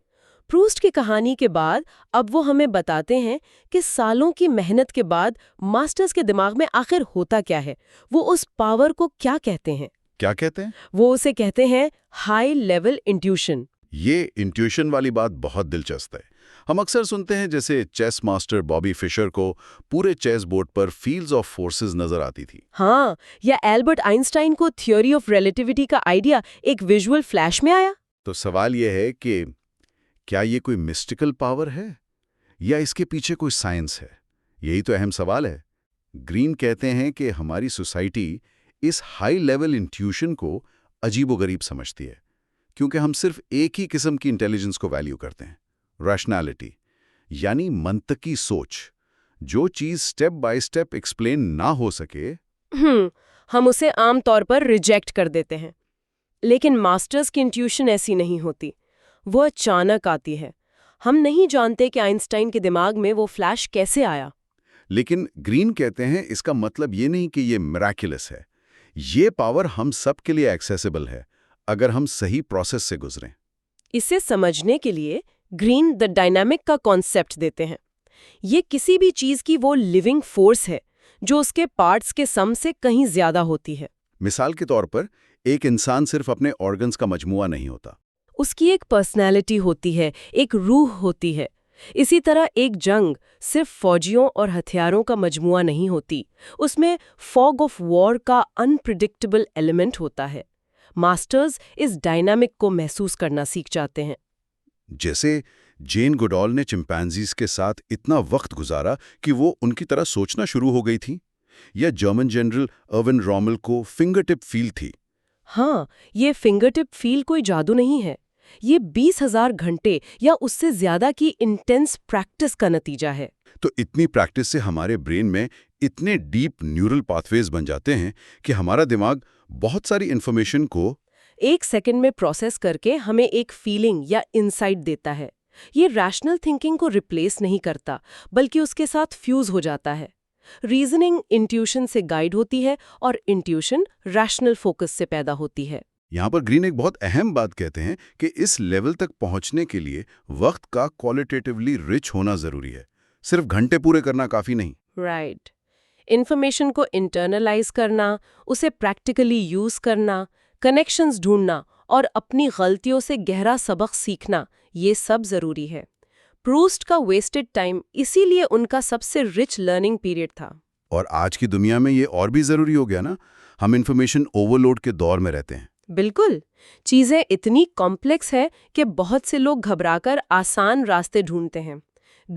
پروسٹ کی کہانی کے بعد اب وہ ہمیں بتاتے ہیں کہ سالوں کی محنت کے بعد ماسٹرز کے دماغ میں آخر ہوتا کیا ہے، وہ اس پاور کو کیا کہتے ہیں۔ کیا کہتے ہیں؟ وہ اسے کہتے ہیں ہائی لیول انٹیوشن۔ یہ انٹیوشن والی بات بہت دلچسپ ہے۔ ہم اکثر سنتے ہیں جیسے چیس ماسٹر بابی فشر کو پورے چیس بورڈ پر فیلڈز آف فورسز نظر آتی تھی۔ ہاں، یا البرٹ آئنسٹائن کو تھیوری آف ریلیٹیوٹی کا آئیڈیا ایک ویژول فلیش میں آیا۔ تو سوال یہ ہے کہ کیا یہ کوئی مسٹیکل پاور ہے یا اس کے پیچھے کوئی سائنس ہے؟ یہی تو اہم سوال ہے۔ گرین کہتے ہیں کہ ہماری سوسائٹی اس ہائی لیول انٹیوشن کو عجیب و غریب سمجھتی ہے، کیونکہ ہم صرف ایک ہی قسم کی انٹیلیجنس کو ویلیو کرتے ہیں، ریشنالٹی، یعنی منطقی سوچ۔ جو چیز سٹیپ بائی سٹیپ ایکسپلین نہ ہو سکے ہم اسے عام طور پر ریجیکٹ کر دیتے ہیں۔ لیکن ماسٹرز کی انٹیوشن ایسی نہیں ہوتی، وہ اچانک آتی ہے۔ ہم نہیں جانتے کہ آئنسٹائن کے دماغ میں وہ فلیش کیسے آیا۔ لیکن گرین کہتے ہیں اس کا مطلب یہ نہیں کہ یہ میراکولس ہے۔ یہ پاور ہم سب کے لیے ایکسیسیبل ہے اگر ہم صحیح پروسیس سے گزریں۔ اسے سمجھنے کے لیے گرین دی ڈائنامک کا کانسیپٹ دیتے ہیں۔ یہ کسی بھی چیز کی وہ لیونگ فورس ہے جو اس کے پارٹس کے سم سے کہیں زیادہ ہوتی ہے۔ مثال کے طور پر ایک انسان صرف اپنے آرگنز کا مجموعہ نہیں ہوتا۔ اس کی ایک پرسنالٹی ہوتی ہے، ایک روح ہوتی ہے۔ اسی طرح ایک جنگ صرف فوجیوں اور ہتھیاروں کا مجموعہ نہیں ہوتی، اس میں فوگ آف وار کا انپریڈکٹیبل ایلیمنٹ ہوتا ہے۔ ماسٹرز اس ڈائنامک کو محسوس کرنا سیکھ جاتے ہیں۔ جیسے جین گوڈال نے چمپینزیز کے ساتھ اتنا وقت گزارا کہ وہ ان کی طرح سوچنا شروع ہو گئی تھی، یا جرمن جنرل ارون رومل کو فنگر ٹپ فیل تھی۔ ہاں، یہ فنگر ٹپ فیل کوئی جادو نہیں ہے، یہ 20,000 گھنٹے یا اس سے زیادہ کی انٹینس پریکٹس کا نتیجہ ہے۔ تو اتنی پریکٹس سے ہمارے برین میں اتنے ڈیپ نیورل پاتھ ویز بن جاتے ہیں کہ ہمارا دماغ بہت ساری انفارمیشن کو ایک سیکنڈ میں پروسیس کر کے ہمیں ایک فیلنگ یا انسائٹ دیتا ہے۔ یہ ریشنل تھنکنگ کو ریپلیس نہیں کرتا بلکہ اس کے ساتھ فیوز ہو جاتا ہے۔ ریزننگ انٹیوشن سے گائیڈ ہوتی ہے اور انٹیوشن ریشنل فوکس سے پیدا ہوتی ہے۔ یہاں پر گرین ایک بہت اہم بات کہتے ہیں کہ اس لیول تک پہنچنے کے لیے وقت کا کوالٹیٹیولی رچ ہونا ضروری ہے، صرف گھنٹے پورے کرنا کافی نہیں۔ رائٹ۔ انفارمیشن کو انٹرنلائز کرنا، اسے پریکٹیکلی یوز کرنا، کنیکشنز ڈھونڈنا اور اپنی غلطیوں سے گہرا سبق سیکھنا، یہ سب ضروری ہے۔ پروسٹ کا ویسٹڈ ٹائم اسی لیے ان کا سب سے رچ لرننگ پیریڈ تھا۔ اور آج کی دنیا میں یہ اور بھی ضروری ہو گیا نا، ہم انفارمیشن اوورلوڈ کے دور میں رہتے ہیں۔ بالکل، چیزیں اتنی کمپلیکس ہے کہ بہت سے لوگ گھبرا کر آسان راستے ڈھونڈتے ہیں۔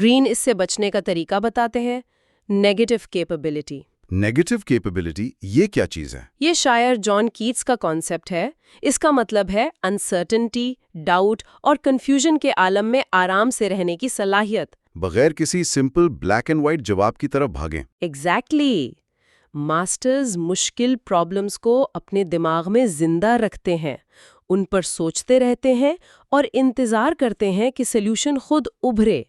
گرین اس سے بچنے کا طریقہ بتاتے ہیں، نیگیٹو کیپیبلٹی۔ نیگیٹو کیپیبلٹی یہ کیا چیز ہے؟ یہ شاعر جان کیٹس کا کانسیپٹ ہے۔ اس کا مطلب ہے انسرٹنٹی، ڈاؤٹ اور کنفیوژن کے عالم میں آرام سے رہنے کی صلاحیت۔ بغیر کسی سمپل بلیک اینڈ وائٹ جواب کی طرف بھاگیں۔ ایگزیکٹلی۔ ماسٹرز مشکل پرابلمز کو اپنے دماغ میں زندہ رکھتے ہیں، ان پر سوچتے رہتے ہیں اور انتظار کرتے ہیں کہ سلیوشن خود ابھرے۔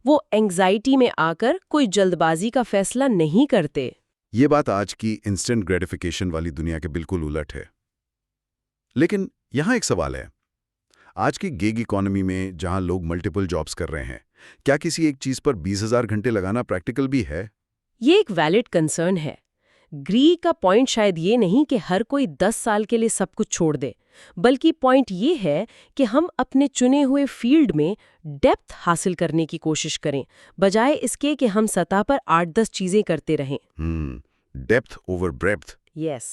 وہ اینگزائٹی میں آ کر کوئی جلد بازی کا فیصلہ نہیں کرتے۔ یہ بات آج کی انسٹنٹ گریٹیفیکیشن والی دنیا کے بالکل الٹ ہے۔ لیکن یہاں ایک سوال ہے، آج کی گیگ اکانومی میں جہاں لوگ ملٹیپل جابز کر رہے ہیں، کیا کسی ایک چیز پر 20,000 گھنٹے لگانا پریکٹیکل بھی ہے؟ یہ ایک ویلڈ کنسرن ہے۔ گری کا پوائنٹ شاید یہ نہیں کہ ہر کوئی 10 سال کے لیے سب کچھ چھوڑ دے، بلکہ پوائنٹ یہ ہے کہ ہم اپنے چنے ہوئے فیلڈ میں ڈیپتھ حاصل کرنے کی کوشش کریں، بجائے اس کے کہ ہم سطح پر 8-10 چیزیں کرتے رہیں۔ Depth over بریڈتھ۔ یس،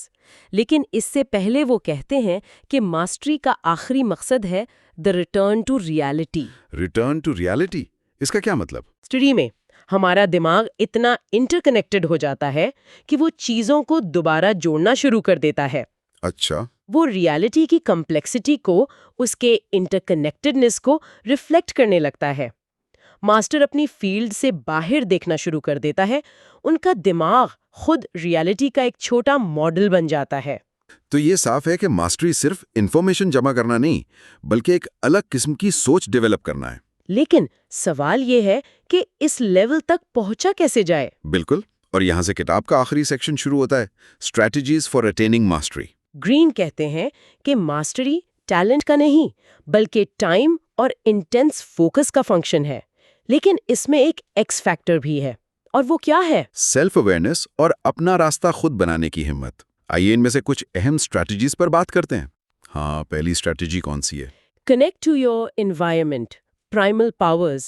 لیکن اس سے پہلے وہ کہتے ہیں کہ ماسٹری کا آخری مقصد ہے the return to reality۔ Return to reality, اس کا کیا مطلب؟ اسٹڈی میں ہمارا دماغ اتنا انٹر کنیکٹڈ ہو جاتا ہے کہ وہ چیزوں کو دوبارہ جوڑنا شروع کر دیتا ہے۔ اچھا، وہ ریالٹی کی کمپلیکسٹی کو، اس کے انٹر کنیکٹڈنس کو ریفلیکٹ کرنے لگتا ہے۔ ماسٹر اپنی فیلڈ سے باہر دیکھنا شروع کر دیتا ہے، ان کا دماغ خود ریالٹی کا ایک چھوٹا ماڈل بن جاتا ہے۔ تو یہ صاف ہے کہ ماسٹری صرف انفارمیشن جمع کرنا نہیں، بلکہ ایک الگ قسم کی سوچ ڈیولپ کرنا ہے۔ لیکن سوال یہ ہے کہ اس لیول تک پہنچا کیسے جائے؟ بالکل، اور یہاں سے کتاب کا آخری سیکشن شروع ہوتا ہے، strategies for attaining mastery. Green کہتے ہیں کہ ماسٹری ٹیلنٹ کا نہیں، بلکہ ٹائم اور انٹینس فوکس کا فنکشن ہے۔ لیکن اس میں ایک ایکس فیکٹر بھی ہے، اور وہ کیا ہے؟ سیلف اویئرنیس اور اپنا راستہ خود بنانے کی ہمت۔ آئیے ان میں سے کچھ اہم اسٹریٹجیز پر بات کرتے ہیں۔ ہاں، پہلی اسٹریٹجی کون سی ہے؟ Connect to your environment, primal powers.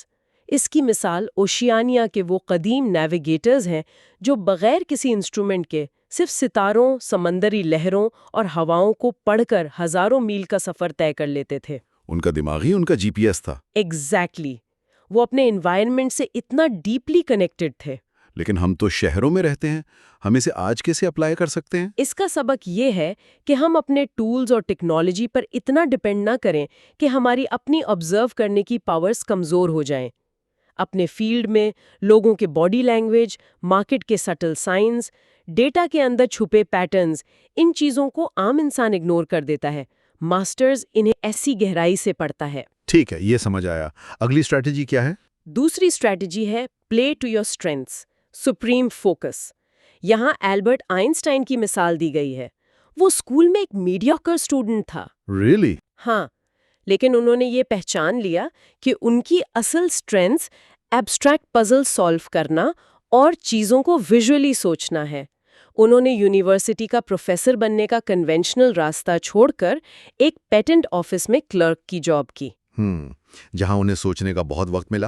اس کی مثال اوشیانیا کے وہ قدیم نیویگیٹرز ہیں جو بغیر کسی انسٹرومنٹ کے صرف ستاروں، سمندری لہروں اور ہواؤں کو پڑھ کر ہزاروں میل کا سفر طے کر لیتے تھے۔ ان کا دماغ ہی ان کا GPS تھا۔ ایگزیکٹلی، وہ اپنے انوائرمنٹ سے اتنا ڈیپلی کنیکٹڈ تھے۔ لیکن ہم تو شہروں میں رہتے ہیں، ہم اسے آج کیسے اپلائی کر سکتے ہیں؟ اس کا سبق یہ ہے کہ ہم اپنے ٹولز اور ٹیکنالوجی پر اتنا ڈیپینڈ نہ کریں کہ ہماری اپنی آبزرو کرنے کی پاورز کمزور ہو جائیں۔ اپنے فیلڈ میں لوگوں کے باڈی لینگویج، مارکیٹ کے سٹل سائنز، ڈیٹا کے اندر چھپے پیٹرنز، ان چیزوں کو عام انسان اگنور کر دیتا ہے۔ ماسٹرز انہیں ایسی گہرائی سے پڑھتا ہے۔ ٹھیک ہے، یہ سمجھ آیا۔ اگلی اسٹریٹجی کیا ہے؟ دوسری اسٹریٹجی ہے play to your strengths, supreme focus. یہاں البرٹ آئنسٹائن کی مثال دی گئی ہے۔ وہ اسکول میں ایک میڈیوکر اسٹوڈنٹ تھا۔ ریئلی؟ ہاں، لیکن انہوں نے یہ پہچان لیا کہ ان کی اصل اسٹرینتھس ایبسٹریکٹ پزل سالو کرنا اور چیزوں کو ویژولی سوچنا ہے۔ انہوں نے یونیورسٹی کا پروفیسر بننے کا کنونشنل راستہ چھوڑ کر ایک پیٹنٹ آفس میں کلرک کی جاب کی۔ جہاں انہیں سوچنے کا بہت وقت ملا،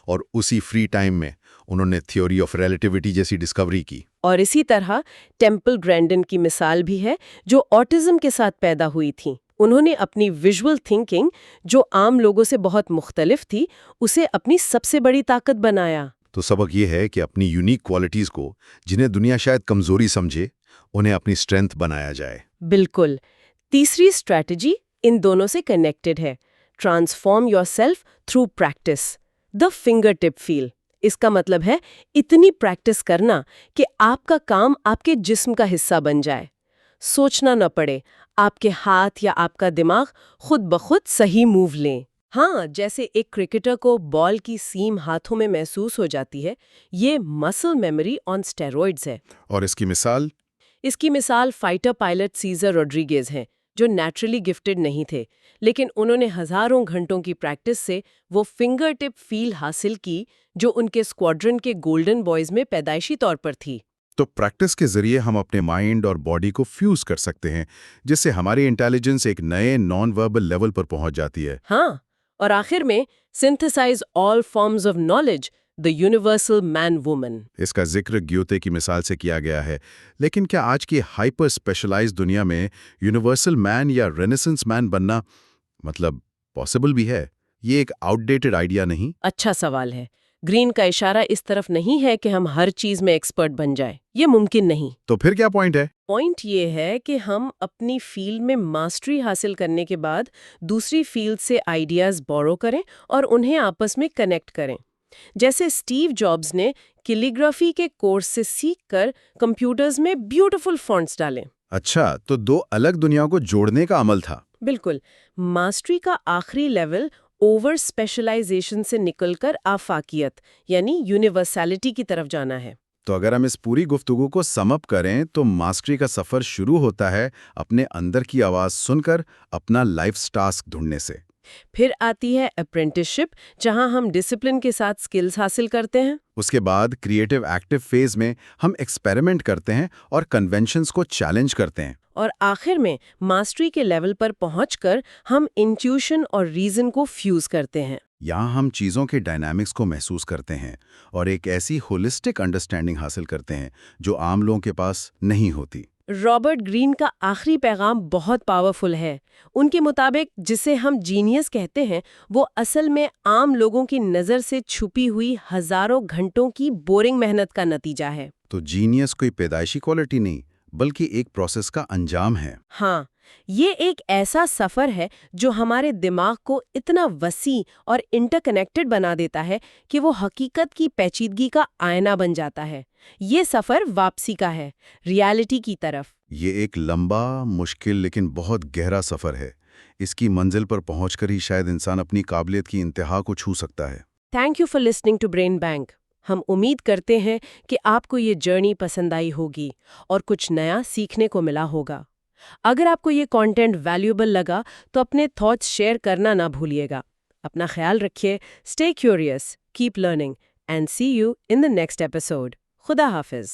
اور اسی فری ٹائم میں انہوں نے تھیوری آف ریلیٹیوٹی جیسی ڈسکوری کی۔ اور اسی طرح ٹیمپل گرینڈن کی مثال بھی ہے، جو آٹزم کے ساتھ پیدا ہوئی تھیں۔ انہوں نے اپنی ویژول تھنکنگ، جو عام لوگوں سے بہت مختلف تھی، اسے اپنی سب سے بڑی طاقت بنایا۔ تو سبق یہ ہے کہ اپنی یونیک کوالٹیز کو، جنہیں دنیا شاید کمزوری سمجھے، انہیں اپنی اسٹرینتھ بنایا جائے۔ بالکل۔ تیسری اسٹریٹجی ان دونوں سے کنیکٹڈ ہے، transform yourself through practice, the fingertip feel. اس کا مطلب ہے اتنی پریکٹس کرنا کہ آپ کا کام آپ کے جسم کا حصہ بن جائے، سوچنا نہ پڑے، آپ کے ہاتھ یا آپ کا دماغ خود بخود صحیح موو لیں۔ ہاں، جیسے ایک کرکٹر کو بال کی سیم ہاتھوں میں محسوس ہو جاتی ہے، یہ مسل میموری آن اسٹیرائڈز ہے۔ اور اس کی مثال؟ اس کی مثال فائٹر پائلٹ سیزر روڈریگز ہیں، جو نیچرلی گفٹڈ نہیں تھے، لیکن انہوں نے ہزاروں گھنٹوں کی پریکٹس سے وہ فنگر ٹپ فیل حاصل کی جو ان کے اسکواڈرن کے گولڈن بوائز میں پیدائشی طور پر تھی۔ تو پریکٹس کے ذریعے ہم اپنے مائنڈ اور باڈی کو فیوز کر سکتے ہیں، جس سے ہماری انٹیلیجنس ایک نئے نان وربل لیول پر پہنچ جاتی ہے۔ ہاں، اور آخر میں synthesise all forms of knowledge, the universal man woman. اس کا ذکر گیوتے کی مثال سے کیا گیا ہے، لیکن کیا آج کی ہائپر اسپیشلائز دنیا میں یونیورسل مین یا رینیسنس مین بننا پاسبل بھی ہے؟ یہ ایک آؤٹ ڈیٹڈ آئیڈیا نہیں؟ اچھا سوال ہے۔ گرین کا اشارہ اس طرف نہیں ہے کہ ہم ہر چیز میں ایکسپرٹ بن جائیں، یہ ممکن نہیں۔ تو پھر کیا پوائنٹ ہے؟ پوائنٹ یہ ہے کہ ہم اپنی فیلڈ میں ماسٹری حاصل کرنے کے بعد دوسری فیلڈ سے آئیڈیاز بورو کریں اور انہیں آپس میں کنیکٹ کریں۔ جیسے اسٹیو جابز نے کیلیگرافی کے کورس سے سیکھ کر کمپیوٹرز میں بیوٹیفل فونٹس ڈالیں۔ اچھا، تو دو الگ دنیا کو جوڑنے کا عمل تھا۔ بالکل، ماسٹری کا آخری لیول اوور اسپیشلائزیشن سے نکل کر آفاقیت یعنی یونیورسلٹی کی طرف جانا ہے۔ تو اگر ہم اس پوری گفتگو کو سم اپ کریں تو ماسٹری کا سفر شروع ہوتا ہے اپنے اندر کی آواز سن کر اپنا لائف ٹاسک ڈھونڈنے سے۔ پھر آتی ہے اپرینٹسشپ، جہاں ہم ڈسپلن کے ساتھ سکلز حاصل کرتے ہیں۔ اس کے بعد کریٹو ایکٹیو فیز میں ہم ایکسپیریمنٹ کرتے ہیں اور کنونشنز کو چیلنج کرتے ہیں۔ اور آخر میں ماسٹری کے لیول پر پہنچ کر ہم انٹیوشن اور ریزن کو فیوز کرتے ہیں۔ یہاں ہم چیزوں کے ڈائنامکس کو محسوس کرتے ہیں اور ایک ایسی ہولسٹک انڈرسٹینڈنگ حاصل کرتے ہیں جو عام لوگوں کے پاس نہیں ہوتی۔ رابرٹ گرین کا آخری پیغام بہت پاورفل ہے۔ ان کے مطابق جسے ہم جینیس کہتے ہیں وہ اصل میں عام لوگوں کی نظر سے چھپی ہوئی ہزاروں گھنٹوں کی بورنگ محنت کا نتیجہ ہے۔ تو جینیس کوئی پیدائشی کوالٹی نہیں بلکہ ایک پروسیس کا انجام ہے۔ ہاں، یہ ایک ایسا سفر ہے جو ہمارے دماغ کو اتنا وسیع اور انٹر کنیکٹڈ بنا دیتا ہے کہ وہ حقیقت کی پیچیدگی کا آئینہ بن جاتا ہے۔ یہ سفر واپسی کا ہے، ریالٹی کی طرف۔ یہ ایک لمبا، مشکل لیکن بہت گہرا سفر ہے۔ اس کی منزل پر پہنچ کر ہی شاید انسان اپنی قابلیت کی انتہا کو چھو سکتا ہے۔ Thank you for listening to Brain Bank. ہم امید کرتے ہیں کہ آپ کو یہ جرنی پسند آئی ہوگی اور کچھ نیا سیکھنے کو ملا ہوگا۔ اگر آپ کو یہ کانٹینٹ ویلیوبل لگا تو اپنے تھاٹس شیئر کرنا نہ بھولیے گا۔ اپنا خیال رکھیے، stay curious, keep learning, and see you in the next episode. خدا حافظ۔